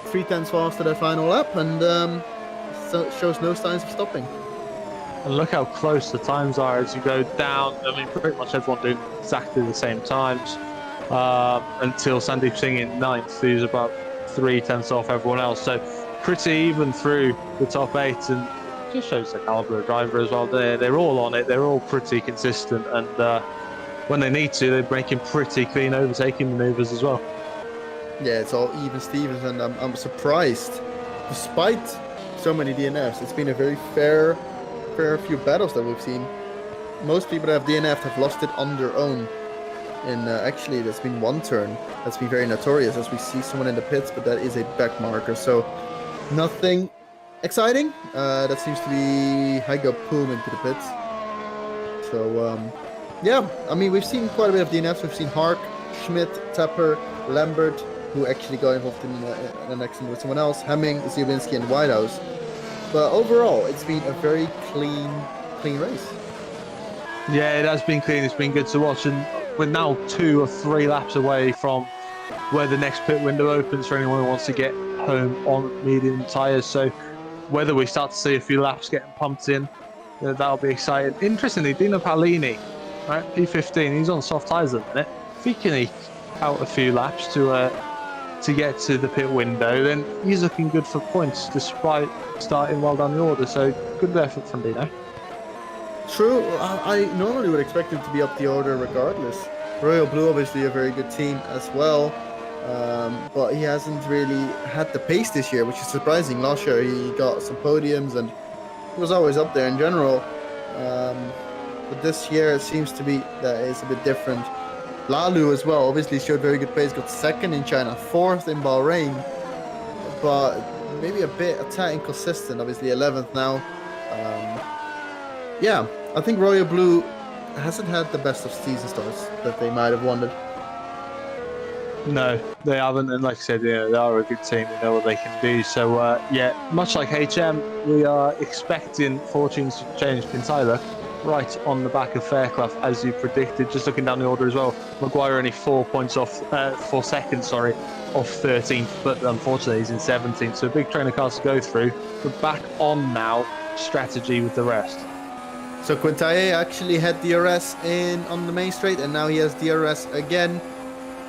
3 tenths faster that final lap, and so shows no signs of stopping. And look how close the times are as you go down. I mean, pretty much everyone doing exactly the same times until Sandeep Singh in 9th, who's about 3/10 off everyone else. So pretty even through the top 8, and just shows the caliber of driver as well. They're all on it. They're all pretty consistent, and when they need to, they're making pretty clean overtaking maneuvers as well. Yeah, it's all even Stevens, and I'm surprised, despite so many DNFs, it's been a very fair few battles that we've seen. Most people that have DNF'd have lost it on their own. And actually, there's been one turn that's been very notorious, as we see someone in the pits, but that is a back marker. So nothing exciting. That seems to be Heigo Pullman to the pits. So yeah, I mean, we've seen quite a bit of DNFs. We've seen Hark, Schmidt, Tapper, Lambert, who actually got involved in an accident with someone else, Hemming, Zubinski, and Whitehouse. But overall, it's been a very clean race. Yeah, it has been clean. It's been good to watch, and we're now 2 or 3 laps away from where the next pit window opens for anyone who wants to get home on medium tyres. So whether we start to see a few laps getting pumped in, that'll be exciting. Interestingly, Dino Paolini, right, P15, he's on soft tyres at the minute. If he can eke out a few laps to get to the pit window, then he's looking good for points despite starting well down the order. So good effort from Dino. True, I normally would expect him to be up the order regardless. Royal Blue, obviously a very good team as well, but he hasn't really had the pace this year, which is surprising. Last year he got some podiums and he was always up there in general, but this year it seems to be that it's a bit different. Lalu as well, obviously showed very good pace, got 2nd in China, 4th in Bahrain, but maybe a tad inconsistent, obviously 11th now. Yeah, I think Royal Blue hasn't had the best of season starts that they might have wanted. No, they haven't, and like I said, they are a good team. We know what they can do. So yeah, much like HM, we are expecting fortunes to change. Kintyler right on the back of Fairclough, as you predicted. Just looking down the order as well, Maguire only 4 points off, 4 seconds, sorry, off 13th, but unfortunately he's in 17th. So a big train of cars to go through. We're back on now, strategy with the rest. So Quintaye actually had DRS on the main straight, and now he has DRS again.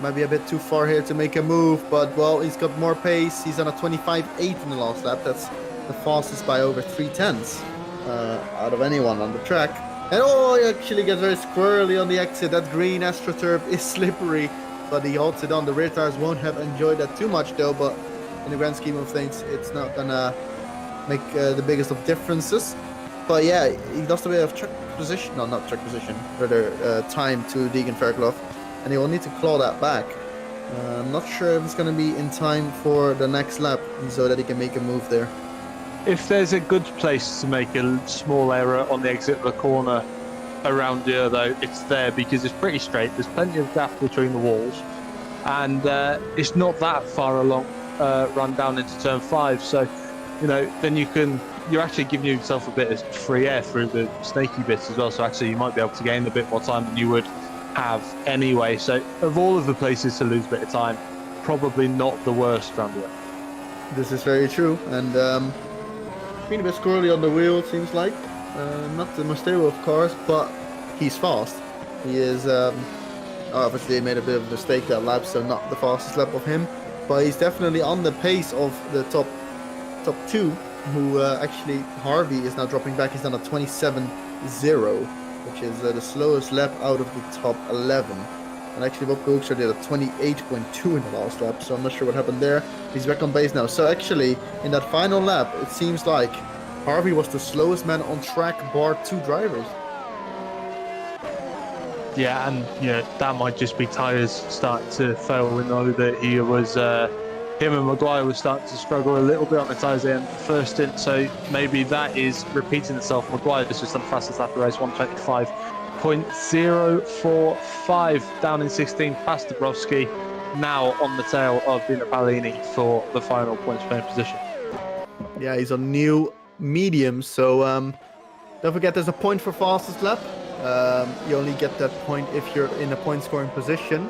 Might be a bit too far here to make a move, but well, he's got more pace. He's on a 25.8 in the last lap. That's the fastest by over 3/10 out of anyone on the track. And he actually gets very squirrely on the exit. That green AstroTurf is slippery, but he holds it on. The rear tires won't have enjoyed that too much though, but in the grand scheme of things, it's not gonna make the biggest of differences. But yeah, he lost a bit of track position, no, not track position, rather time to Deegan Fairclough, and he will need to claw that back. I'm not sure if it's going to be in time for the next lap so that he can make a move there. If there's a good place to make a small error on the exit of the corner around here, though, it's there because it's pretty straight. There's plenty of gap between the walls, and it's not that far along run down into turn 5. So, then you're actually giving yourself a bit of free air through the snaky bits as well. So actually, you might be able to gain a bit more time than you would have anyway. So of all of the places to lose a bit of time, probably not the worst round here. This is very true, and been a bit squirrely on the wheel, it seems like. Not the most stable of cars, but he's fast. He is, obviously he made a bit of a mistake that lap, so not the fastest lap of him, but he's definitely on the pace of the top 2, who actually Harvey is now dropping back. He's on a 27.0, which is the slowest lap out of the top 11. And actually Bob Kookser did a 28.2 in the last lap, so I'm not sure what happened there. He's back on base now. So actually, in that final lap, it seems like Harvey was the slowest man on track, bar 2 drivers. Yeah, and that might just be tyres starting to fail. We know that he was, him and Maguire were starting to struggle a little bit on the tyres in the first stint, so maybe that is repeating itself. Maguire just done the fastest lap of the race, 125.045, down in 16th, past Dabrowski, now on the tail of Dino Paolini for the final points playing position. Yeah, he's on new medium, so don't forget there's a point for fastest lap. You only get that point if you're in a point scoring position,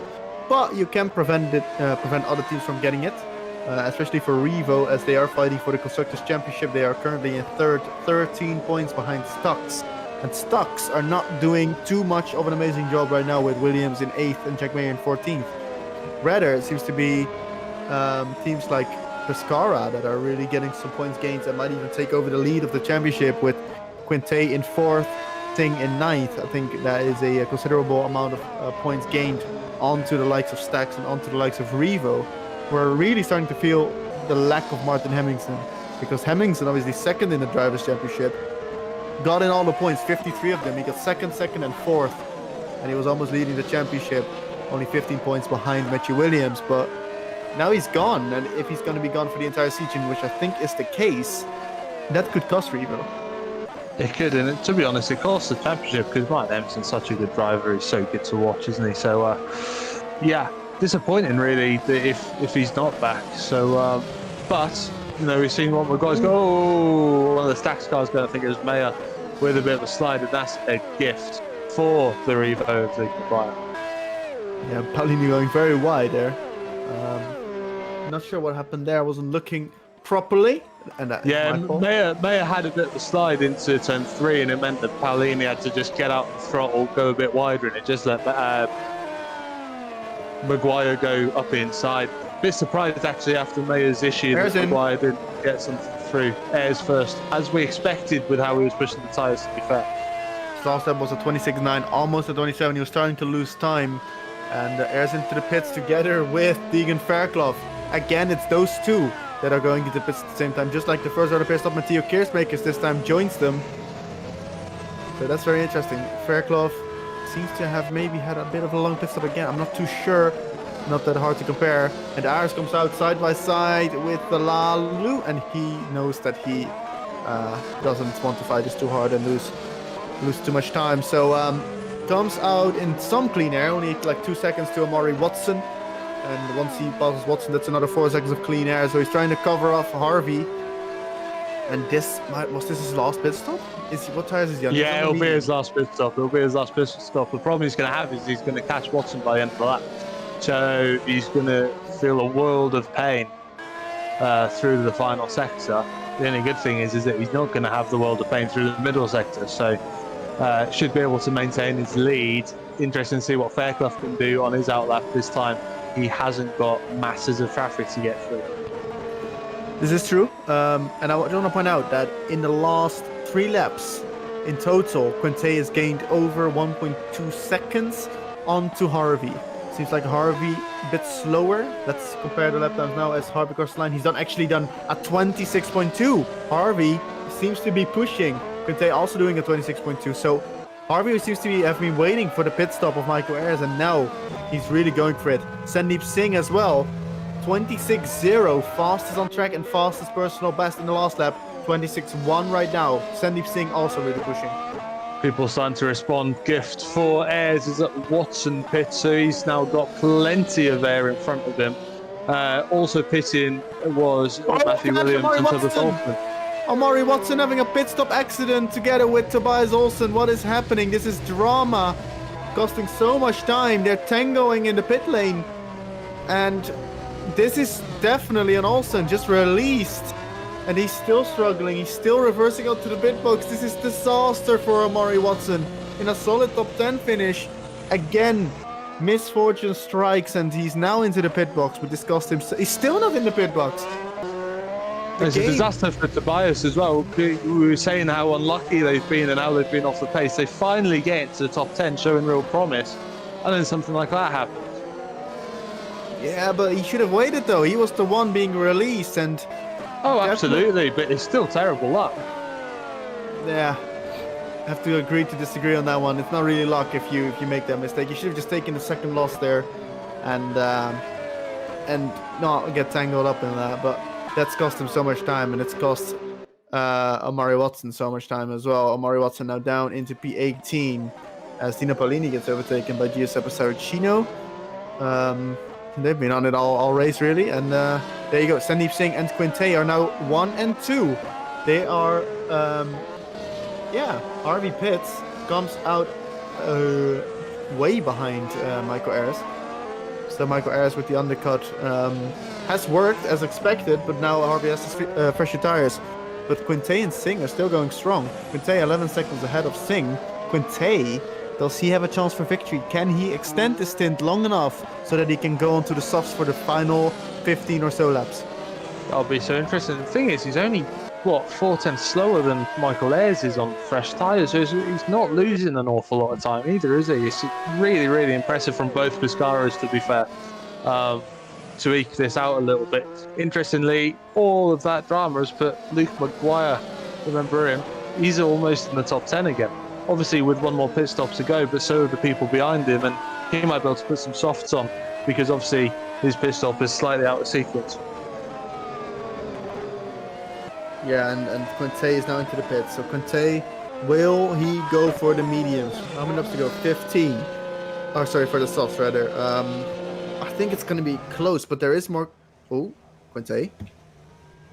but you can prevent other teams from getting it. especially for Revo, as they are fighting for the Constructors' Championship. They are currently in third, 13 points behind Stux. And Stux are not doing too much of an amazing job right now, with Williams in 8th and Jack Mayer in 14th. Rather, it seems to be teams like Pescara that are really getting some points gains and might even take over the lead of the championship, with Quinte in 4th, Ting in 9th. I think that is a considerable amount of points gained onto the likes of Stax and onto the likes of Revo. We're really starting to feel the lack of Martin Hemmingsen, because Hemmingsen, obviously second in the Drivers' Championship, got in all the points, 53 of them. He got second, and 4th, and he was almost leading the championship, only 15 points behind Matthew Williams. But now he's gone, and if he's going to be gone for the entire season, which I think is the case, that could cost Revo. It could, and to be honest, it costs the championship, because Martin Emerson's such a good driver. He's so good to watch, isn't he? So, yeah, disappointing really if he's not back. So, but you know, we've seen one of the guys go. Oh, one of the Stacks guys going. I think it was Mayer with a bit of a slide, and that's a gift for the Revo if they can buy it. Yeah, Paulini going very wide there. Not sure what happened there. I wasn't looking properly. And yeah, Mayer had a bit of a slide into turn 3, and it meant that Paulini had to just get out the throttle, go a bit wider, and it just let Maguire go up inside. Bit surprised actually after Mayer's issue that Maguire didn't get something through. Airs first, as we expected with how he was pushing the tyres, to be fair. His last lap was a 26.9, almost a 27. He was starting to lose time, and airs into the pits together with Deegan Fairclough. Again, it's those two that are going into pits at the same time, just like the first round of pit stop. Matteo Keersmakers this time joins them. So that's very interesting. Fairclough seems to have maybe had a bit of a long pit stop again. I'm not too sure. Not that hard to compare. And Aris comes out side by side with the Lalu, and he knows that he doesn't want to fight this too hard and lose too much time. So comes out in some clean air, only like 2 seconds to Amari Watson. And once he passes Watson, that's another 4 seconds of clean air. So he's trying to cover off Harvey. And was this his last pit stop? What tires is he on? Yeah, it'll be his last pit stop. The problem he's going to have is he's going to catch Watson by the end of the lap. So he's going to feel a world of pain through the final sector. The only good thing is that he's not going to have the world of pain through the middle sector. So should be able to maintain his lead. Interesting to see what Fairclough can do on his outlap this time. He hasn't got masses of traffic to get through. This is true. And I want to point out that in the last 3 laps in total, Quinte has gained over 1.2 seconds onto Harvey. Seems like Harvey a bit slower. Let's compare the lap times now as Harvey crosses the line. He's actually done a 26.2. Harvey seems to be pushing. Quinte also doing a 26.2. So Harvey seems to have been waiting for the pit stop of Michael Ayres, and now he's really going for it. Sandeep Singh as well. 26.0, fastest on track and fastest personal best in the last lap. 26.1 right now. Sandeep Singh also really pushing. People starting to respond. Gift for Ayres is at Watson pit, so he's now got plenty of air in front of him. Also pitting was Matthew Williams and Tobias Olsen. Amari Watson having a pit stop accident together with Tobias Olsen. What is happening? This is drama. Costing so much time. They're tangoing in the pit lane. And this is definitely an Olsen just released. And he's still struggling. He's still reversing out to the pit box. This is disaster for Amari Watson. In a solid top 10 finish. Again, misfortune strikes and he's now into the pit box. We discussed him. He's still not in the pit box. It's a disaster for Tobias as well. We were saying how unlucky they've been and how they've been off the pace. They finally get into the top 10, showing real promise. And then something like that happens. Yeah, but he should have waited though. He was the one being released and... Oh, absolutely, but it's still terrible luck. Yeah, I have to agree to disagree on that one. It's not really luck if you make that mistake. You should have just taken the second loss there, and not get tangled up in that. But that's cost him so much time, and it's cost Amari Watson so much time as well. Amari Watson now down into P18 as Dino Paolini gets overtaken by Giuseppe Saracino. They've been on it all race really, and there you go. Sandeep Singh and Quinte are now 1 and 2. They are, Harvey Pitts comes out way behind Michael Ayres. So Michael Ayres with the undercut has worked as expected, but now Harvey has to fresher tires. But Quinte and Singh are still going strong. Quinte 11 seconds ahead of Singh. Quinte, does he have a chance for victory? Can he extend the stint long enough so that he can go onto the softs for the final 15 or so laps? That'll be so interesting. The thing is, he's only, 4/10 slower than Michael Ayres is on fresh tyres, so he's not losing an awful lot of time either, is he? It's really, really impressive from both Pescaros, to be fair, to eke this out a little bit. Interestingly, all of that drama has put Luke Maguire, remember him, he's almost in the top 10 again. Obviously with one more pit stop to go, but so are the people behind him, and he might be able to put some softs on, because obviously his pit stop is slightly out of sequence. Yeah, and Quinte is now into the pits. So Quinte, will he go for the mediums? How many laps to go? 15. Oh, sorry, for the softs rather. I think it's going to be close, but there is more. Oh, Quinte.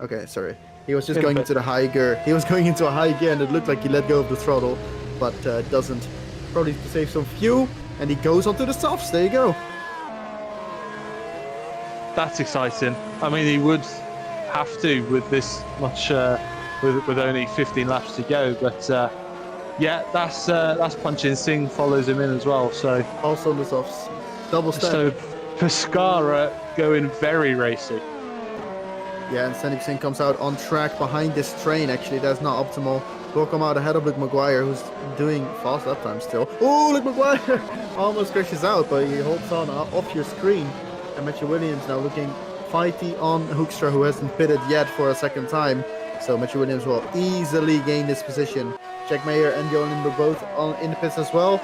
Okay, sorry. He was just going into the high gear. He was going into a high gear, and it looked like he let go of the throttle, but doesn't. Probably to save some fuel, and he goes onto the softs. There you go. That's exciting. I mean, he would have to with this much, with only 15 laps to go. But yeah, that's punching. Singh follows him in as well. So also on the softs, double step. So Pescara going very racy. Yeah, and Sandeep Singh comes out on track behind this train. Actually, that's not optimal. Will come out ahead of Luke Maguire, who's doing fast lap time still. Oh, Luke Maguire almost crashes out, but he holds on off your screen. And Matthew Williams now looking fighty on Hoekstra, who hasn't pitted yet for a second time. So Matthew Williams will easily gain this position. Jack Mayer and Johan Lindbergh both in the pits as well.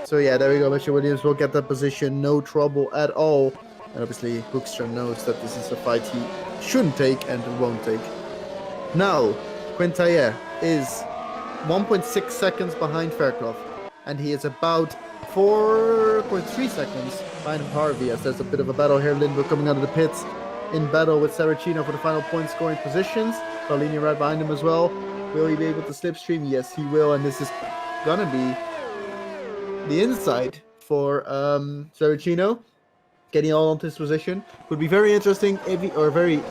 So yeah, there we go. Matthew Williams will get that position, no trouble at all. And obviously Hoekstra knows that this is a fight he shouldn't take and won't take. Now, Quintana is 1.6 seconds behind Fairclough, and he is about 4.3 seconds behind Harvey, as there's a bit of a battle here. Lindbergh coming out of the pits in battle with Saracino for the final point scoring positions. Paulini right behind him as well. Will he be able to slipstream? Yes, he will, and this is gonna be the inside for Saracino. Getting all onto his position would be very interesting if he, or very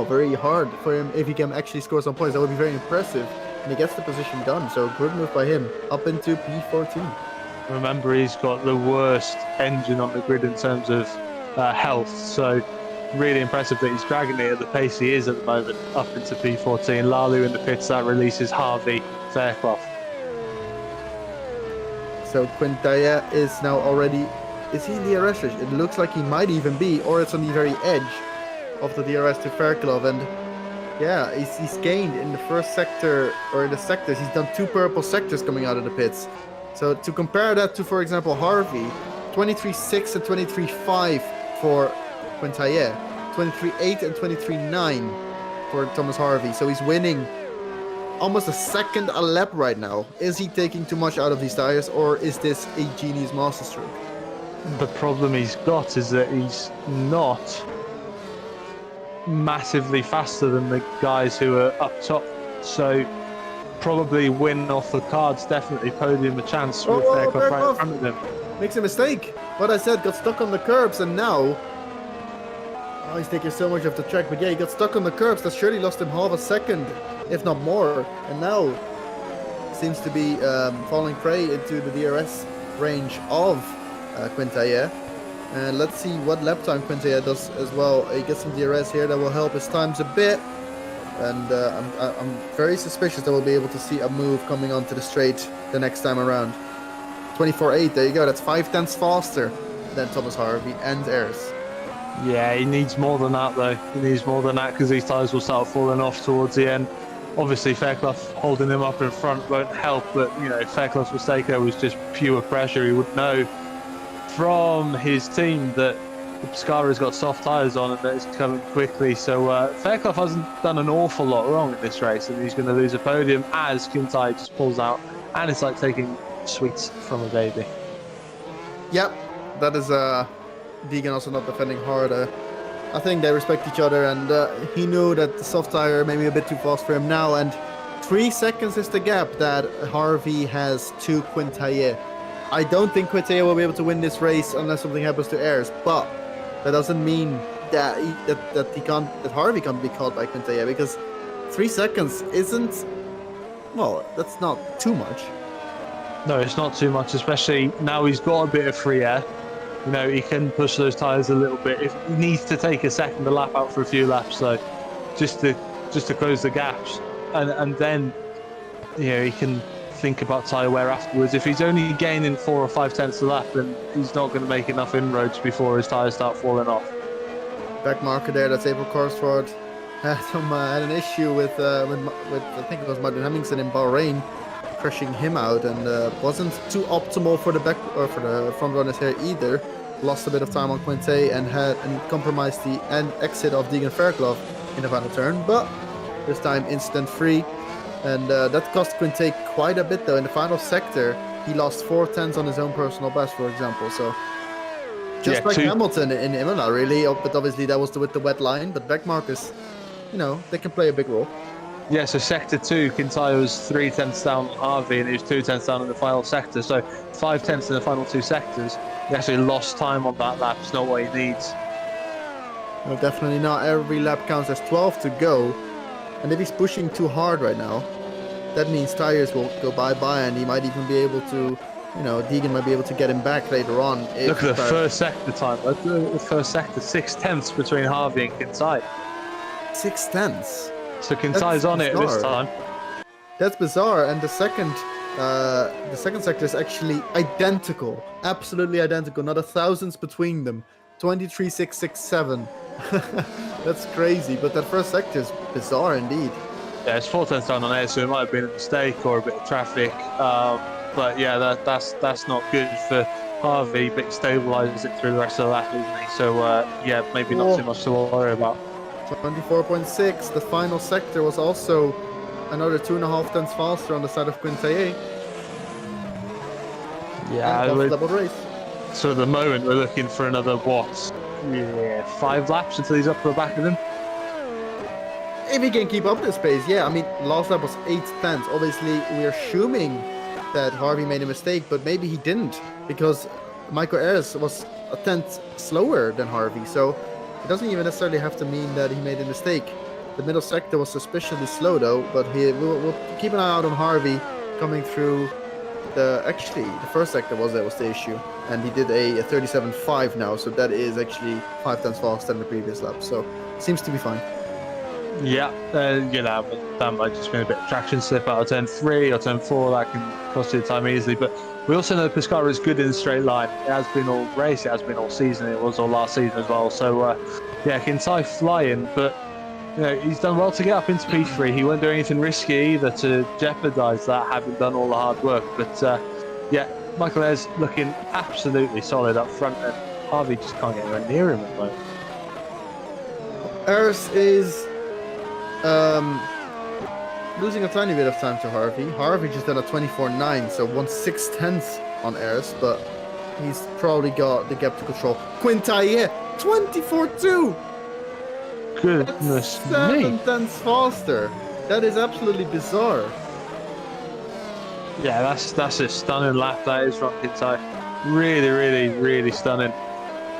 very hard for him if he can actually score some points. That would be very impressive, and he gets the position done. So good move by him, up into P14. Remember, he's got the worst engine on the grid in terms of health, so really impressive that he's dragging it at the pace he is at the moment up into P14. Lalu in the pits, that releases Harvey, Fairclough. So Quintana is now already, is he in the DRS range? It looks like he might even be, or it's on the very edge of the DRS to Fairclough. And yeah, he's gained in the first sector, or in the sectors, he's done 2 purple sectors coming out of the pits. So to compare that to, for example, Harvey, 23.6 and 23.5 for Quintana, 23.8 and 23.9 for Thomas Harvey. So he's winning almost a second a lap right now. Is he taking too much out of these tires, or is this a genius masterstroke? The problem he's got is that he's not massively faster than the guys who are up top. So probably win off the cards, definitely podium a chance with their right in front of them. Makes a mistake. What I said, got stuck on the curbs, and now he's taking so much of the track. But yeah, he got stuck on the curbs. That surely lost him half a second, if not more. And now seems to be falling prey into the DRS range of Quintana. And let's see what lap time Quintana does as well. He gets some DRS here that will help his times a bit. And I'm very suspicious that we'll be able to see a move coming onto the straight the next time around. 24.8, there you go. That's 5/10 faster than Thomas Harvey and Ayres. Yeah, he needs more than that though. He needs more than that, because these tyres will start falling off towards the end. Obviously Fairclough holding him up in front won't help, but you know, Fairclough's mistake there was just pure pressure. He would know from his team that Pescara's got soft tyres on and that it's coming quickly. So Fairclough hasn't done an awful lot wrong in this race, and he's going to lose a podium as Quintana just pulls out, and it's like taking sweets from a baby. Yep, that is Deegan also not defending hard. I think they respect each other, and he knew that the soft tire may be a bit too fast for him now, and 3 seconds is the gap that Harvey has to Quintana. I don't think Quintana will be able to win this race unless something happens to Ayres, but that doesn't mean that Harvey can't be caught by Quintana, because 3 seconds isn't, well, that's not too much. No, it's not too much, especially now he's got a bit of free air. You know, he can push those tyres a little bit. If he needs to take a second to lap out for a few laps, so just to close the gaps, and then, you know, he can think about tyre wear afterwards. If he's only gaining 4 or 5 tenths a lap, then he's not going to make enough inroads before his tyres start falling off. Back marker there, that's April Korsford. Had an issue with I think it was Martin Hemmingsen in Bahrain, crushing him out, and wasn't too optimal for the back or for the front runners here either. Lost a bit of time on Quinte and compromised the exit of Deegan Fairclough in the final turn, but this time incident free, and that cost Quinte quite a bit though. In the final sector, he lost 4 tenths on his own personal best, for example. So just like Hamilton in Imola, really, but obviously that was with the wet line. But back markers, you know, they can play a big role. Yeah, so sector 2, Quintana was 3 tenths down on Harvey, and he was 2 tenths down in the final sector. So 5 tenths in the final 2 sectors. He actually lost time on that lap. It's not what he needs. No, definitely not. Every lap counts. There's 12 to go. And if he's pushing too hard right now, that means tires will go bye-bye, and he might even be able to, you know, Deegan might be able to get him back later on. Look at the first sector time. The first sector, 6 tenths between Harvey and Quintana. 6 tenths? So Quintana's on it this time. That's bizarre. And the second sector is actually identical, absolutely identical. Not a thousandths between them. 23.667. That's crazy. But that first sector is bizarre indeed. Yeah, it's 4 tenths down on air, so it might have been a mistake or a bit of traffic. But yeah, that's not good for Harvey. But he stabilises it through the rest of the lap, isn't he? So yeah, maybe not too much to worry about. 24.6. The final sector was also another 2.5 tenths faster on the side of Quintana. Yeah, double race. So at the moment we're looking for another 5 laps until he's up to the back of him. If he can keep up this pace, yeah. I mean, last lap was 8 tenths. Obviously, we're assuming that Harvey made a mistake, but maybe he didn't, because Michael Ayres was a tenth slower than Harvey. So it doesn't even necessarily have to mean that he made a mistake. The middle sector was suspiciously slow though, but we'll keep an eye out on Harvey coming through the first sector was the issue, and he did a 37.5 now, so that is actually 5 tenths faster than the previous lap, so seems to be fine. Yeah, you know, that might just been a bit of traction slip out of turn 3 or turn 4, that can cost you the time easily, but we also know Pescara is good in a straight line. It has been all race, it has been all season, it was all last season as well. So, yeah, Quintana flying, but you know, he's done well to get up into P3. He won't do anything risky either to jeopardise that, having done all the hard work. But, yeah, Michael Ayres looking absolutely solid up front, and Harvey just can't get anywhere near him at the moment. Ayres is losing a tiny bit of time to Harvey. Harvey just done a 24.9, so 1/6 tenths on Ayres, but he's probably got the gap to control. Quintana, 24.2! Goodness me. 7 tenths faster. That is absolutely bizarre. Yeah, that's a stunning lap, that is, from Quintana. Really, really, really stunning.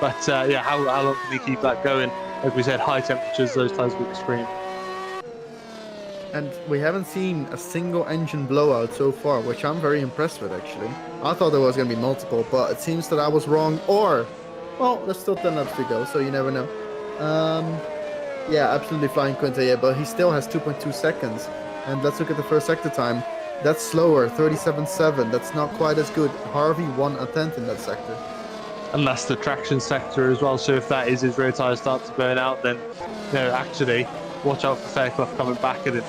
But yeah, how long can he keep that going? Like we said, high temperatures, those times will be extreme. And we haven't seen a single engine blowout so far, which I'm very impressed with, actually. I thought there was going to be multiple, but it seems that I was wrong, or... Well, there's still 10 laps to go, so you never know. Yeah, absolutely flying Quintana, but he still has 2.2 seconds. And let's look at the first sector time. That's slower, 37.7. That's not quite as good. Harvey won a tenth in that sector. And that's the traction sector as well, so if that is his rear tyre starts to burn out, then, you know, actually, watch out for Fairclough coming back at him.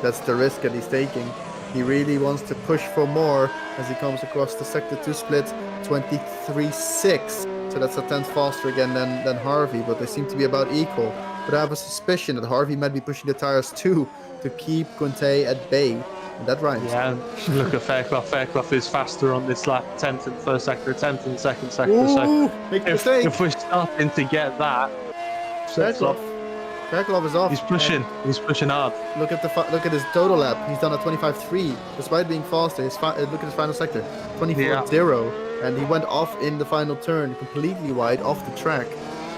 That's the risk that he's taking. He really wants to push for more as he comes across the sector 2 split, 23.6. So that's a tenth faster again than Harvey, but they seem to be about equal. But I have a suspicion that Harvey might be pushing the tires too to keep Quintana at bay. And that rhymes. Yeah, look at Fairclough. Fairclough is faster on this lap, 10th in the first sector, 10th in the second sector. Ooh, so big mistake. if we're starting to get that, Fairclough. Kraklov is off. He's pushing. He's pushing hard. Look at his total lap. He's done a 25.3 despite being faster. Look at his final sector, 24.0, and he went off in the final turn, completely wide off the track,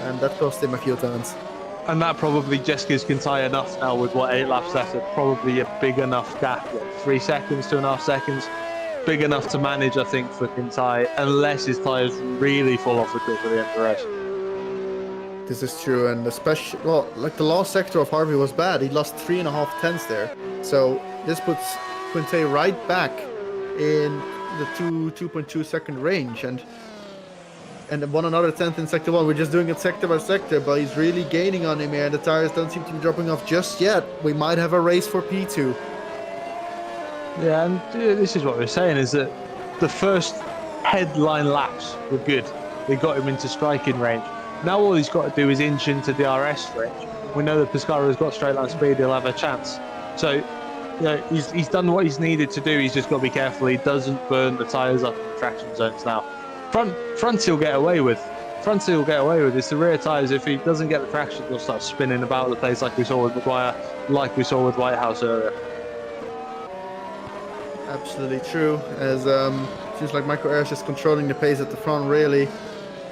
and that cost him a few turns. And that probably just gives Kintai enough now with 8 laps left. Probably a big enough gap. 3 seconds, 2.5 seconds. Big enough to manage, I think, for Kintai, unless his tyres really fall off the cliff at the end of the race. This is true, and especially, well, like the last sector of Harvey was bad. He lost 3.5 tenths there. So this puts Quinte right back in the 2.2 second range, and won another tenth in sector 1. We're just doing it sector by sector, but he's really gaining on him here, and the tires don't seem to be dropping off just yet. We might have a race for P2. Yeah, and this is what we're saying, is that the first headline laps were good. They got him into striking range. Now all he's got to do is inch into the RS range. We know that Pescaro's got straight line speed, he'll have a chance. So, you know, he's done what he's needed to do. He's just got to be careful he doesn't burn the tyres up in the traction zones now. Front he'll get away with. It's the rear tyres. If he doesn't get the traction, he'll start spinning about the place like we saw with Maguire, like we saw with Whitehouse earlier. Absolutely true, as seems like Michael Ayres is controlling the pace at the front, really.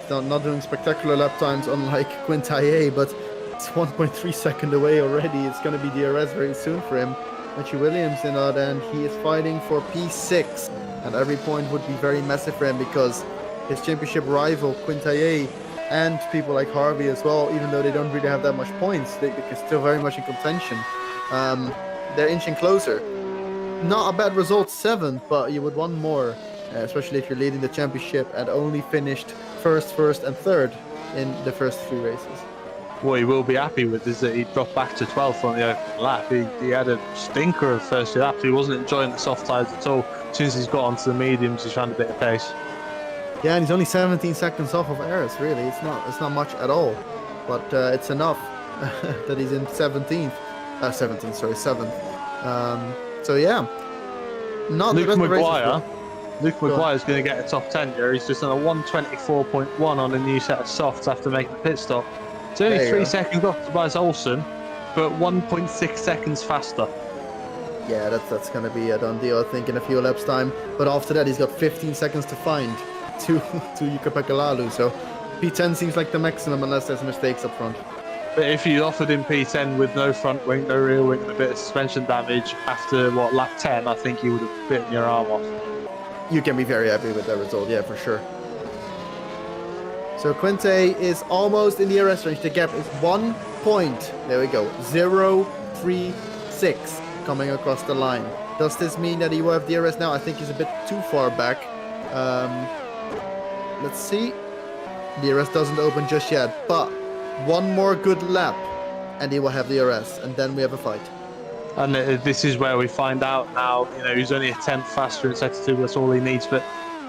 He's not doing spectacular lap times unlike Quintaillet, but it's 1.3 seconds away already. It's going to be DRS very soon for him. Mitchie Williams in that, and he is fighting for P6, and every point would be very massive for him because his championship rival Quintaillet and people like Harvey as well, even though they don't really have that much points, they're still very much in contention. They're inching closer. Not a bad result, 7th, but you would want more, especially if you're leading the championship and only finished first, and 3rd in the first 3 races. What he will be happy with is that he dropped back to 12th on the open lap. He had a stinker of first 2 laps. He wasn't enjoying the soft tyres at all. As soon as he's got onto the mediums, he's found a bit of pace. Yeah, and he's only 17 seconds off of Ayres, really. It's not much at all, but it's enough that he's in 7th. So yeah, not Luke the Maguire. Luke Maguire is going to get a top 10 here. He's just on a 124.1 on a new set of softs after making the pit stop. It's only 3 seconds off Tobias Olsen, but 1.6 seconds faster. Yeah, that's going to be a done deal, I think, in a few laps' time. But after that, he's got 15 seconds to find to Jukka Pekka-Laulu. So P10 seems like the maximum unless there's mistakes up front. But if you offered him P10 with no front wing, no rear wing, and a bit of suspension damage after, lap 10, I think he would have bitten your arm off. You can be very happy with that result, yeah, for sure. So Quinte is almost in the DRS range. The gap is 1 point. There we go. 0.36 coming across the line. Does this mean that he will have DRS now? I think he's a bit too far back. Let's see. DRS doesn't open just yet, but one more good lap and he will have DRS, and then we have a fight. And this is where we find out now, he's only a 10th faster in sector 2, that's all he needs, but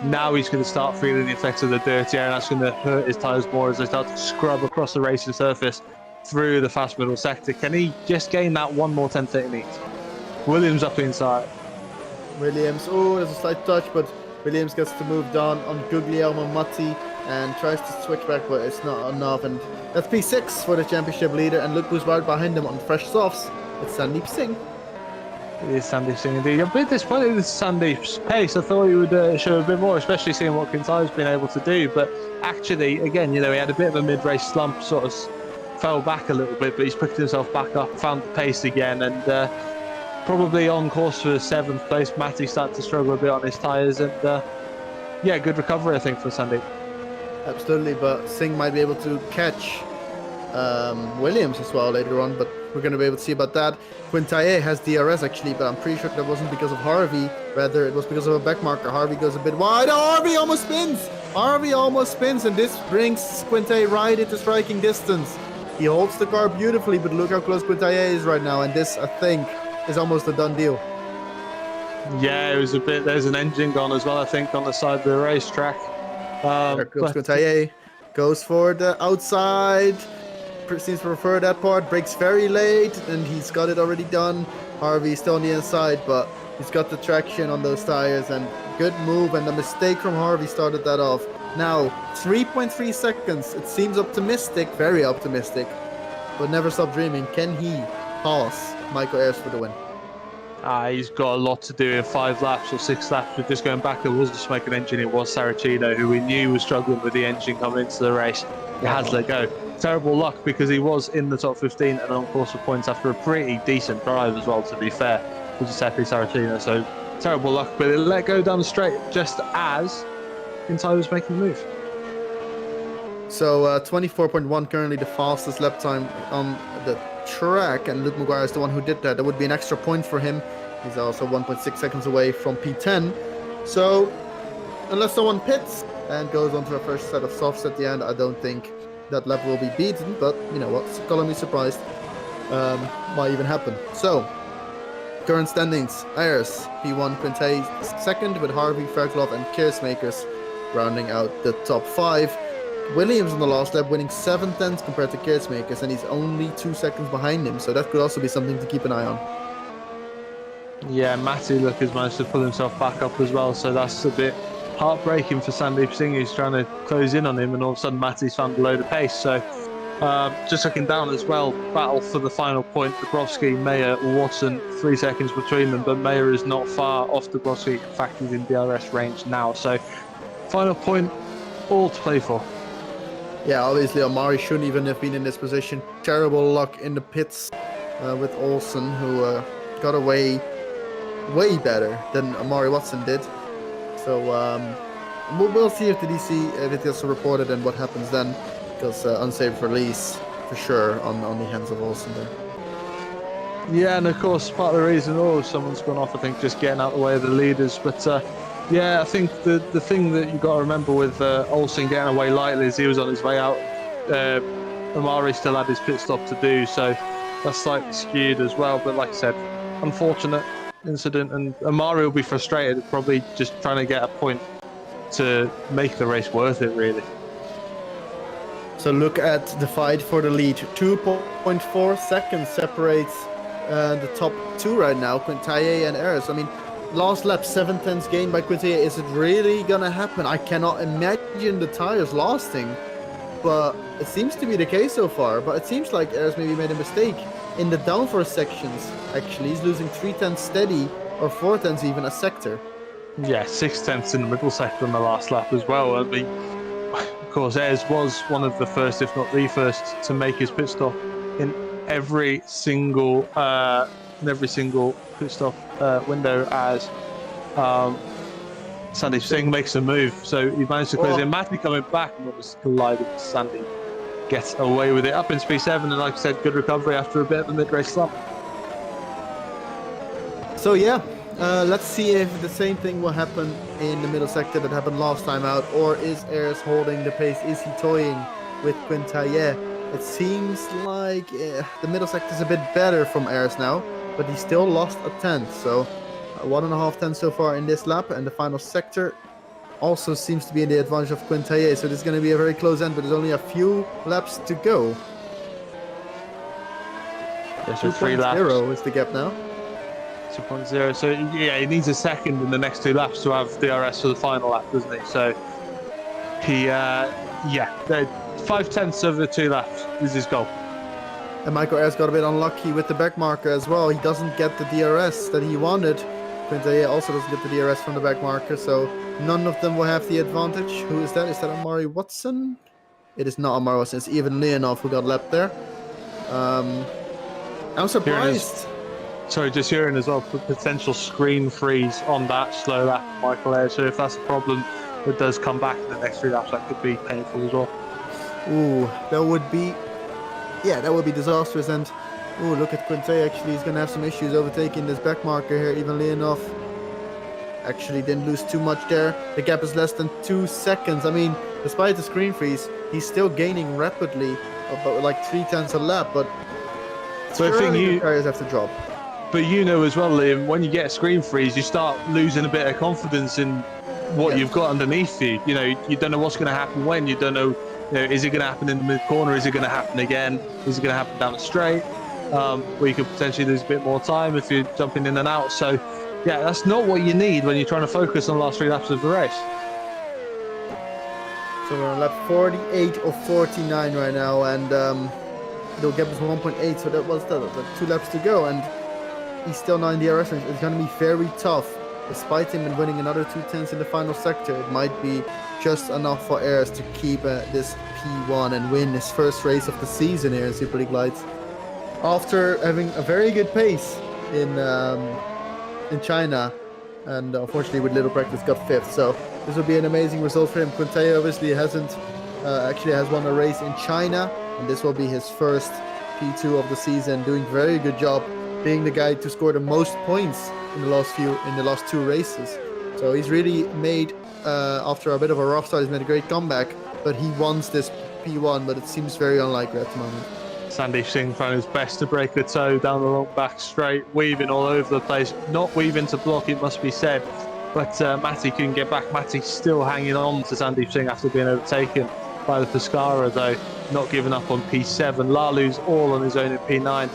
now he's going to start feeling the effects of the dirty air, and that's going to hurt his tyres more as they start to scrub across the racing surface through the fast middle sector. Can he just gain that one more tenth that he needs? Williams up inside. Williams, there's a slight touch, but Williams gets to move down on Guglielmo Matti and tries to switch back, but it's not enough, and that's P6 for the championship leader, and look who's right behind him on fresh softs. It's Sandeep Singh. It is Sandeep Singh indeed. I'm a bit disappointed with Sandeep's pace. I thought he would show a bit more, especially seeing what Quintai's been able to do. But actually, again, he had a bit of a mid-race slump, sort of fell back a little bit, but he's picked himself back up, found the pace again, and probably on course for 7th place. Matty started to struggle a bit on his tyres, and good recovery, I think, for Sandeep. Absolutely, but Singh might be able to catch Williams as well later on, but we're going to be able to see about that. Quintaillet has DRS actually, but I'm pretty sure that wasn't because of Harvey. Rather, it was because of a back marker. Harvey goes a bit wide. Harvey almost spins! And this brings Quintaillet right into striking distance. He holds the car beautifully, but look how close Quintaillet is right now, and this, I think, is almost a done deal. Yeah, it was a bit. There's an engine gone as well, I think, on the side of the racetrack. There goes Quintaillet. Goes for the outside. Seems to prefer that part. Brakes very late, and he's got it already done. Harvey's still on the inside, but he's got the traction on those tires, and good move, and the mistake from Harvey started that off. Now, 3.3 seconds. It seems optimistic, very optimistic. but never stop dreaming. Can he pass Michael Ayres for the win? He's got a lot to do in 5 laps or 6 laps. We're just going back. It wasn't Smoking Engine, it was Saracino, who we knew was struggling with the engine coming into the race. He had to let go. Terrible luck because he was in the top 15 and on course for points after a pretty decent drive as well, to be fair, with Giuseppe Saracino. So terrible luck, but it let go down the straight just as Quintana was making the move. So 24.1 currently the fastest lap time on the track, and Luke Maguire is the one who did that. That would be an extra point for him. He's also 1.6 seconds away from P10. So unless someone pits and goes on to a first set of softs at the end, I don't think that lap will be beaten. But you know what, color me surprised. Might even happen. So current standings: Ayres P1, Quintana second, with Harvey, Verklov and Keersmakers rounding out the top 5. Williams on the last lap winning 7/10 compared to Keersmakers, and he's only 2 seconds behind him, so that could also be something to keep an eye on. Yeah, Matty look has managed to pull himself back up as well, so that's a bit heartbreaking for Sandeep Singh, who's trying to close in on him, and all of a sudden Matty's found a load of pace. So just looking down as well, battle for the final point: Dabrowski, Mayer, Watson, 3 seconds between them, but Mayer is not far off Dabrowski. In fact, he's in DRS range now, so final point, all to play for. Yeah, obviously Amari shouldn't even have been in this position. Terrible luck in the pits with Olsen, who got away way better than Amari Watson did. So we'll see if the DC if it's reported and what happens then, because unsafe release for sure on the hands of Olsen there. Yeah, and of course part of the reason, someone's gone off, I think, just getting out of the way of the leaders, but yeah, I think the thing that you got to remember with Olsen getting away lightly is he was on his way out. Amari still had his pit stop to do, so that's slightly skewed as well. But like I said, unfortunate incident, and Amari will be frustrated, probably just trying to get a point to make the race worth it, really. So look at the fight for the lead. 2.4 seconds separates the top 2 right now, Quintana and Ayres. I mean, last lap, 7/10 gain by Quintana. Is it really gonna happen? I cannot imagine the tires lasting, but it seems to be the case so far. But it seems like Ayres maybe made a mistake in the downforce sections. Actually, he's losing 3/10 steady, or 4/10 even a sector. Yeah, 6/10 in the middle sector on the last lap as well. I mean, of course, Ayres was one of the first, if not the first, to make his pit stop in every single pit stop window as Sandeep Singh makes a move. So he managed to close in. Matty coming back and was colliding with Sandeep. Gets away with it up in P7, and like I said, good recovery after a bit of a mid-race slump. So yeah, let's see if the same thing will happen in the middle sector that happened last time out, or is Ayres holding the pace? Is he toying with Quintana? It seems like the middle sector is a bit better from Ayres now, but he still lost a tenth, so 1.5 tenths so far in this lap, and the final sector also seems to be in the advantage of Quintana, so this is going to be a very close end, but there's only a few laps to go. There's 3 laps. 2.0 is the gap now. 2.0, so yeah, he needs a second in the next 2 laps to have DRS for the final lap, doesn't he? So he, 5/10 of the 2 laps is his goal. And Michael Ayres got a bit unlucky with the back marker as well. He doesn't get the DRS that he wanted. Quintana also doesn't get the DRS from the back marker, so none of them will have the advantage. Who is that? Is that Amari Watson? It is not Amari Watson. It's Ewan Leonov who got lapped there. I'm surprised. Sorry, just hearing as well, potential screen freeze on that slow lap, Michael Ayres. So if that's a problem, it does come back in the next 3 laps. That could be painful as well. Ooh, that would be disastrous. And look at Quintana. Actually, he's gonna have some issues overtaking this back marker here. Even Leonov actually didn't lose too much there. The gap is less than 2 seconds. I mean, despite the screen freeze, he's still gaining rapidly, about like 3/10 a lap. But I think the tires have to drop. But you know as well, Liam, when you get a screen freeze, you start losing a bit of confidence in what you've got underneath you. You know, you don't know what's going to happen when. You don't know, is it going to happen in the mid-corner? Is it going to happen again? Is it going to happen down the straight? Where you could potentially lose a bit more time if you're jumping in and out. So, yeah, that's not what you need when you're trying to focus on the last 3 laps of the race. So we're on lap 48 of 49 right now, and the gap is 1.8, so that was the 2 laps to go, and he's still not in the DRS range. It's going to be very tough. Despite him winning another 2 tenths in the final sector, it might be just enough for Ayres to keep this P1 and win his first race of the season here in Super League Lights. After having a very good pace in China, and unfortunately with little practice got 5th. So this will be an amazing result for him. Quintana obviously has won a race in China, and this will be his first P2 of the season, doing very good job, being the guy to score the most points in the last 2 races. So he's really made, after a bit of a rough start, he's made a great comeback, but he wants this P1, but it seems very unlikely at the moment. Sandeep Singh trying his best to break a toe down the long back straight, weaving all over the place, not weaving to block, it must be said, but Matty couldn't get back. Matty still hanging on to Sandeep Singh after being overtaken by the Pescara, though, not giving up on P7. Lalu's all on his own in P9,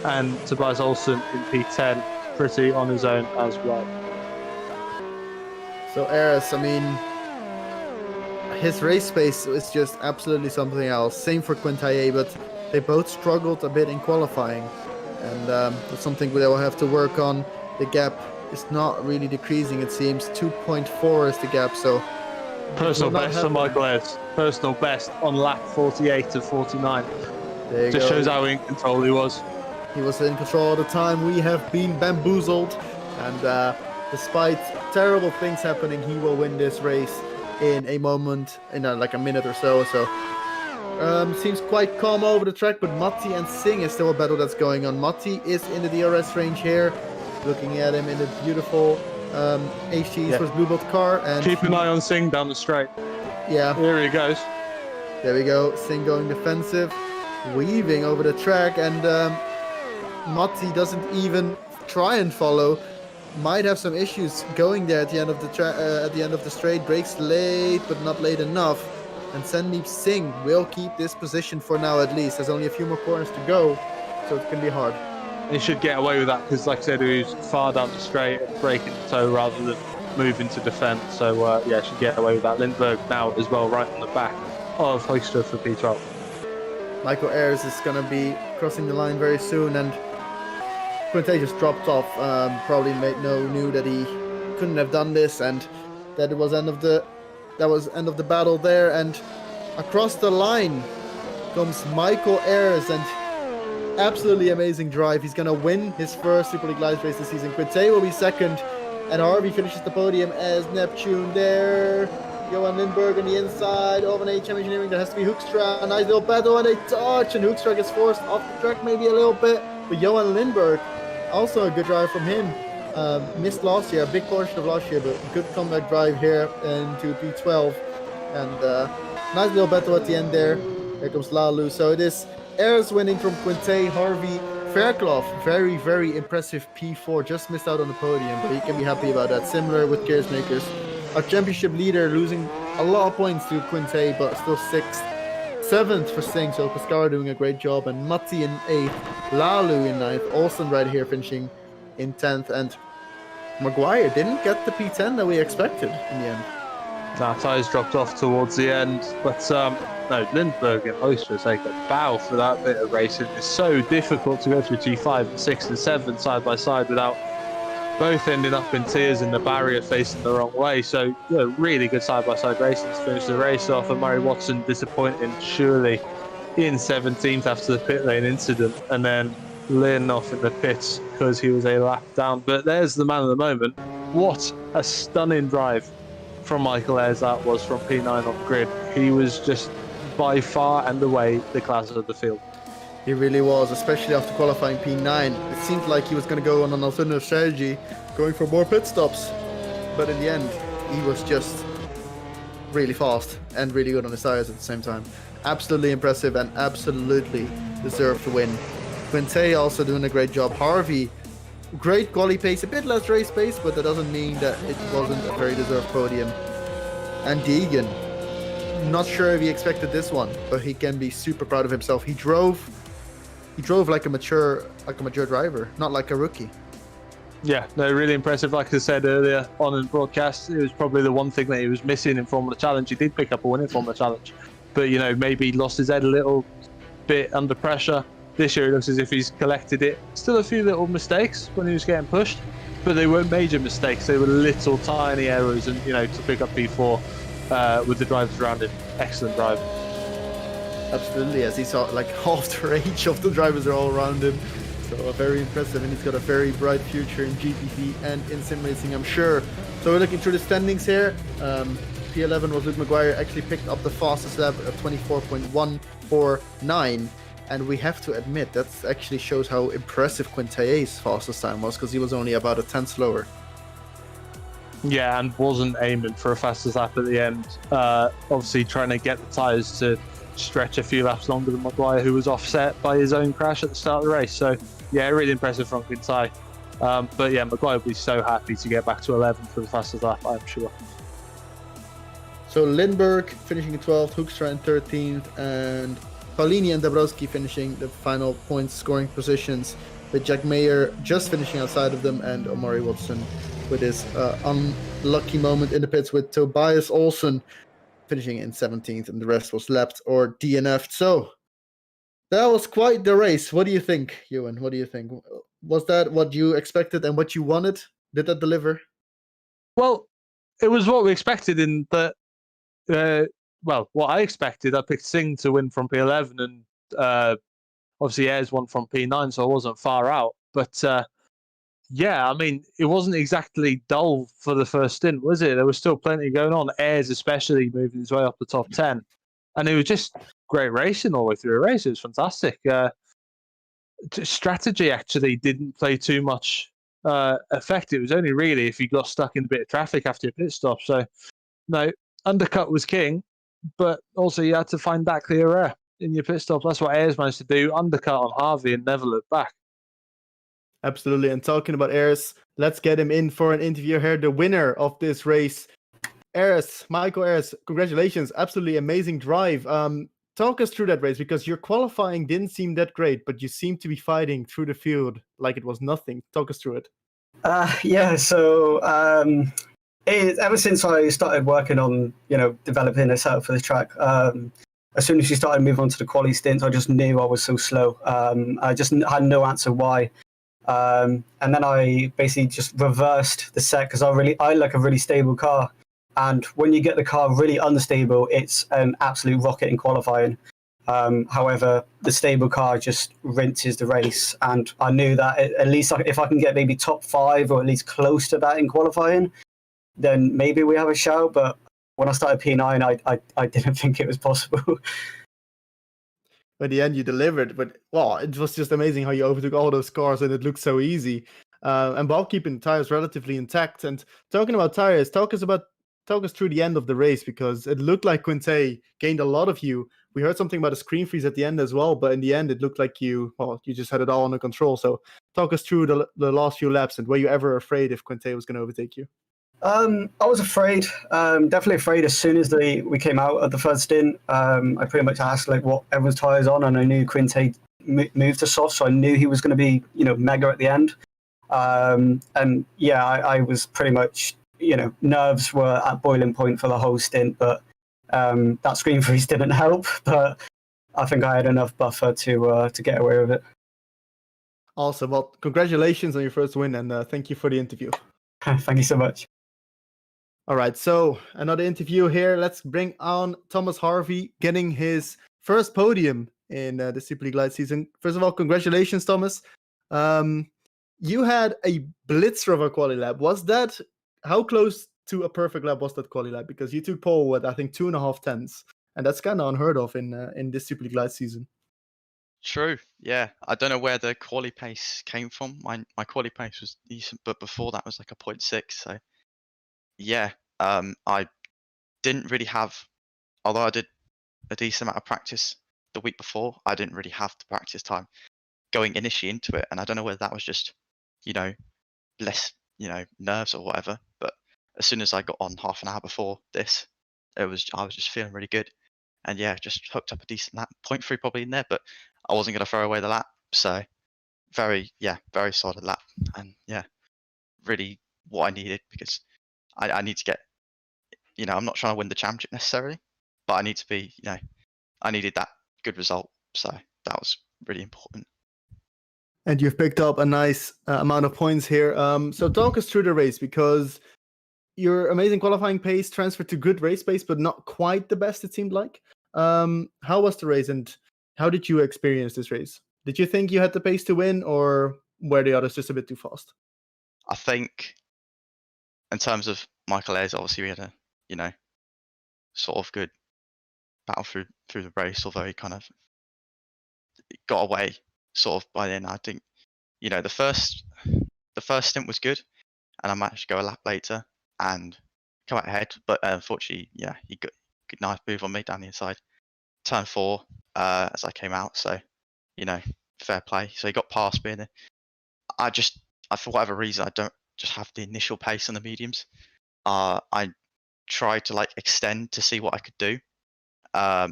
and Tobias Olsen in P10, pretty on his own as well. So Ayres, I mean, his race pace is just absolutely something else. Same for Quintana, but they both struggled a bit in qualifying, and that's something they will have to work on. The gap is not really decreasing, it seems. 2.4 is the gap, so... Personal best for Michael Ayres. Personal best on lap 48 to 49. Just shows how in control he was. He was in control all the time. We have been bamboozled, and despite terrible things happening, he will win this race in a moment, in like a minute or so. Seems quite calm over the track, but Matti and Singh is still a battle that's going on. Matti is in the DRS range here, looking at him in the beautiful HG Esports Blue Belt car. And keep an eye on Singh down the straight. Yeah. Here he goes. There we go. Singh going defensive, weaving over the track, and Matti doesn't even try and follow. Might have some issues going there at the end of the straight. Brakes late, but not late enough. And Sandeep Singh will keep this position for now at least. There's only a few more corners to go, so it can be hard. He should get away with that because, like I said, he was far down the straight and breaking the toe rather than moving to defend. So, yeah, should get away with that. Lindbergh now as well, right on the back of Hoister for P12. Michael Ayres is going to be crossing the line very soon, and Quintana just dropped off. Probably knew that he couldn't have done this, and that it was end of the battle there. And across the line comes Michael Ayres, and absolutely amazing drive. He's gonna win his first Super League Lights race this season. Quintana will be second, and Harvey finishes the podium as Neptune there. Johan Lindbergh on the inside of an HM Engineering. There has to be Hoekstra. A nice little battle, and they touch, and Hoekstra gets forced off the track maybe a little bit. But Johan Lindbergh, also a good drive from him. Missed last year, a big portion of last year, but good comeback drive here into P12. And nice little battle at the end there. Here comes Lalu. So it is Ayres winning from Quintana. Harvey Fairclough, very, very impressive P4. Just missed out on the podium, but he can be happy about that. Similar with Gears Makers. Our championship leader losing a lot of points to Quintana, but still 6th. 7th for Singh, so Pescara doing a great job, and Matti in 8th, Lalu in 9th, Olsen right here finishing in 10th, and Maguire didn't get the P10 that we expected in the end. Nah, tyres dropped off towards the end, but no, Lindbergh and Hoister take a bow for that bit of racing. It's so difficult to go through G5 and 6 and 7 side by side without both ending up in tears in the barrier facing the wrong way. So, really good side-by-side racing to finish the race off. And Murray Watson disappointing, surely, in 17th after the pit lane incident. And then Lynn off in the pits because he was a lap down. But there's the man of the moment. What a stunning drive from Michael Ayres that was from P9 off grid. He was just by far and away the class of the field. He really was, especially after qualifying P9. It seemed like he was going to go on an alternative strategy, going for more pit stops. But in the end, he was just really fast and really good on his tires at the same time. Absolutely impressive and absolutely deserved to win. Quintana also doing a great job. Harvey, great quali pace, a bit less race pace, but that doesn't mean that it wasn't a very deserved podium. And Deegan, not sure if he expected this one, but he can be super proud of himself. He drove like a mature driver, not like a rookie. Yeah, no, really impressive. Like I said earlier on in the broadcast, it was probably the one thing that he was missing in Formula Challenge. He did pick up a win in Formula Challenge, but maybe lost his head a little bit under pressure. This year it looks as if he's collected it. Still a few little mistakes when he was getting pushed, but they weren't major mistakes. They were little tiny errors, and to pick up P4 with the drivers around him. Excellent drive. Absolutely, as he saw, like half the range of the drivers are all around him. So very impressive, and he's got a very bright future in GPV and in sim racing, I'm sure. So we're looking through the standings here. P11 was Luke McGuire, actually picked up the fastest lap at 24.149. And we have to admit, that actually shows how impressive Quintaillet's fastest time was, because he was only about a tenth slower. Yeah, and wasn't aiming for a fastest lap at the end. Obviously trying to get the tyres to stretch a few laps longer than McGuire, who was offset by his own crash at the start of the race. So, yeah, really impressive from Quintaillet. But yeah, McGuire will be so happy to get back to 11th for the fastest lap, I'm sure. So Lindbergh finishing in 12th, Hoekstra in 13th, and Paulini and Dabrowski finishing the final points scoring positions, with Jack Mayer just finishing outside of them, and Omari Watson with his unlucky moment in the pits, with Tobias Olsen finishing in 17th, and the rest was lapped or DNF'd. So that was quite the race. What do you think, Ewan? What do you think? Was that what you expected and what you wanted? Did that deliver? Well, it was what we expected in that. What I expected, I picked Singh to win from P11, and obviously Ayres won from P9, so I wasn't far out. But yeah, I mean, it wasn't exactly dull for the first stint, was it? There was still plenty going on. Ayres especially moving his way up the top 10. And it was just great racing all the way through the race. It was fantastic. Strategy actually didn't play too much effect. It was only really if you got stuck in a bit of traffic after your pit stop. So, no, undercut was king, but also you had to find that clear air in your pit stop. That's what Ayres managed to do. Undercut on Harvey and never look back. Absolutely. And talking about Ayres, let's get him in for an interview here. The winner of this race, Ayres, Michael Ayres, congratulations. Absolutely amazing drive. Talk us through that race, because your qualifying didn't seem that great, but you seemed to be fighting through the field like it was nothing. Talk us through it. So ever since I started working on, developing a setup for the track, as soon as you started moving on to the quali stints, I just knew I was so slow. I just had no answer why. And then I basically just reversed the set, because I like a really stable car. And when you get the car really unstable, it's an absolute rocket in qualifying. However, the stable car just rinses the race. And I knew that at least if I can get maybe top 5 or at least close to that in qualifying, then maybe we have a shout. But when I started P9, I didn't think it was possible. At the end, you delivered, but it was just amazing how you overtook all those cars, and it looked so easy. And while keeping the tires relatively intact. And talking about tires, talk us through the end of the race, because it looked like Quintaillet gained a lot of you. We heard something about a screen freeze at the end as well, but in the end, it looked like you just had it all under control. So talk us through the last few laps, and were you ever afraid if Quintaillet was going to overtake you? I was afraid, definitely afraid. As soon as we came out of the first stint, I pretty much asked what everyone's tyres on, and I knew Quintaillet moved to soft, so I knew he was going to be mega at the end. And yeah, I was pretty much nerves were at boiling point for the whole stint, but that screen freeze didn't help. But I think I had enough buffer to get away with it. Awesome. Well, congratulations on your first win, and thank you for the interview. Thank you so much. All right, so another interview here. Let's bring on Thomas Harvey, getting his first podium in the Superleague Lights season. First of all, congratulations, Thomas. You had a blitzer of a quali lap. How close to a perfect lap was that quali lap? Because you took pole with, I think, 2.5 tenths, and that's kind of unheard of in this Superleague Lights season. True, yeah. I don't know where the quali pace came from. My quali pace was decent, but before that was like a 0.6. So yeah, I didn't really have, although I did a decent amount of practice the week before, I didn't really have the practice time going initially into it. And I don't know whether that was just, less, nerves or whatever. But as soon as I got on half an hour before this, I was just feeling really good. And yeah, just hooked up a decent lap, 0.3 probably in there, but I wasn't going to throw away the lap. So very solid lap. And yeah, really what I needed, because I need to get, I'm not trying to win the championship necessarily, but I need to be, I needed that good result. So that was really important. And you've picked up a nice amount of points here. So talk us through the race, because your amazing qualifying pace transferred to good race pace, but not quite the best, it seemed like. How was the race, and how did you experience this race? Did you think you had the pace to win, or were the others just a bit too fast? I think in terms of Michael Ayres, obviously we had a, you know, sort of good battle through the race, although he kind of got away sort of by then. I think, you know, the first stint was good, and I managed to go a lap later and come out ahead. But unfortunately, yeah, he got a good nice move on me down the inside. Turn 4 as I came out, so, you know, fair play. So he got past me, and for whatever reason, I don't just have the initial pace on the mediums. I tried to like extend to see what I could do. I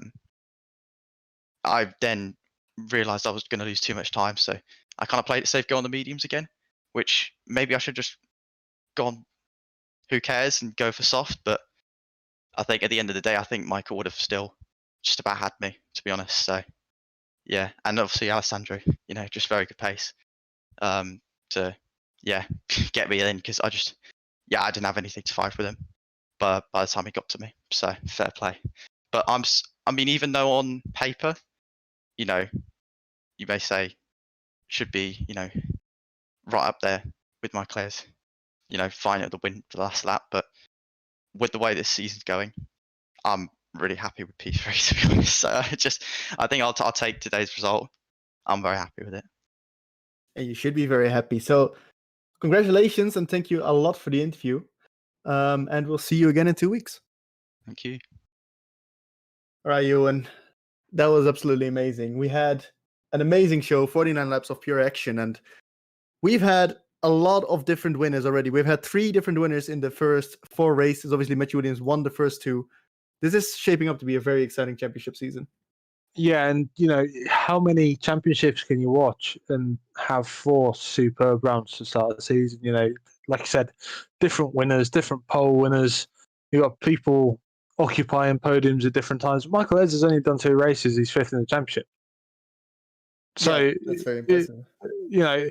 then realized I was going to lose too much time, so I kind of played it safe, go on the mediums again, which maybe I should just gone, who cares, and go for soft. But I think at the end of the day, I think Michael would have still just about had me, to be honest. So yeah, and obviously Alessandro, you know, just very good pace to get me in, because I didn't have anything to fight with him. But by the time he got to me, so fair play. But I mean, even though on paper, you know, you may say should be, you know, right up there with my Claire's, you know, fine at the win for the last lap. But with the way this season's going, I'm really happy with P3, to be honest. So I think I'll take today's result. I'm very happy with it. And you should be very happy. So congratulations, and thank you a lot for the interview. And we'll see you again in 2 weeks. Thank you. All right, Ewan. That was absolutely amazing. We had an amazing show, 49 laps of pure action, and we've had a lot of different winners already. We've had 3 different winners in the first 4 races. Obviously, Matthew Williams won the first 2. This is shaping up to be a very exciting championship season. Yeah, and you know, how many championships can you watch and have 4 superb rounds to start the season? You know, like I said, different winners, different pole winners. You got people occupying podiums at different times. Michael Ayres has only done 2 races; he's 5th in the championship. So yeah, that's very impressive. You know,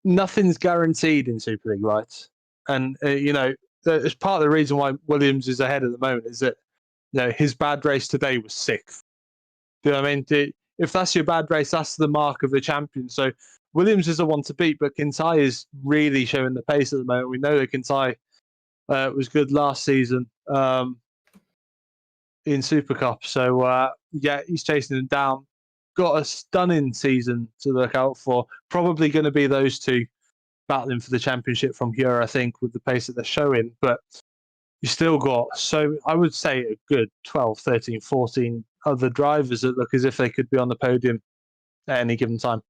nothing's guaranteed in Superleague Lights, and you know, it's part of the reason why Williams is ahead at the moment is that, you know, his bad race today was 6th. Do you know what I mean? If that's your bad race, that's the mark of the champion. So Williams is the one to beat, but Kintai is really showing the pace at the moment. We know that Kintai was good last season in Super Cup. So yeah, he's chasing him down. Got a stunning season to look out for. Probably going to be those 2 battling for the championship from here, I think, with the pace that they're showing. But you still got, so I would say, a good 12, 13, 14 other drivers that look as if they could be on the podium at any given time.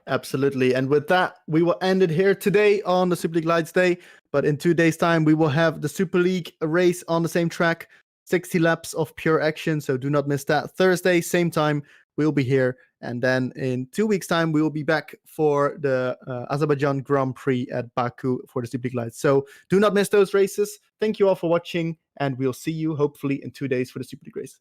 Absolutely. And with that, we will end it here today on the Super League Lights Day. But in 2 days' time, we will have the Super League race on the same track, 60 laps of pure action. So do not miss that. Thursday, same time, we'll be here. And then in 2 weeks' time, we will be back for the Azerbaijan Grand Prix at Baku for the Super League Lights. So do not miss those races. Thank you all for watching, and we'll see you hopefully in 2 days for the Super League race.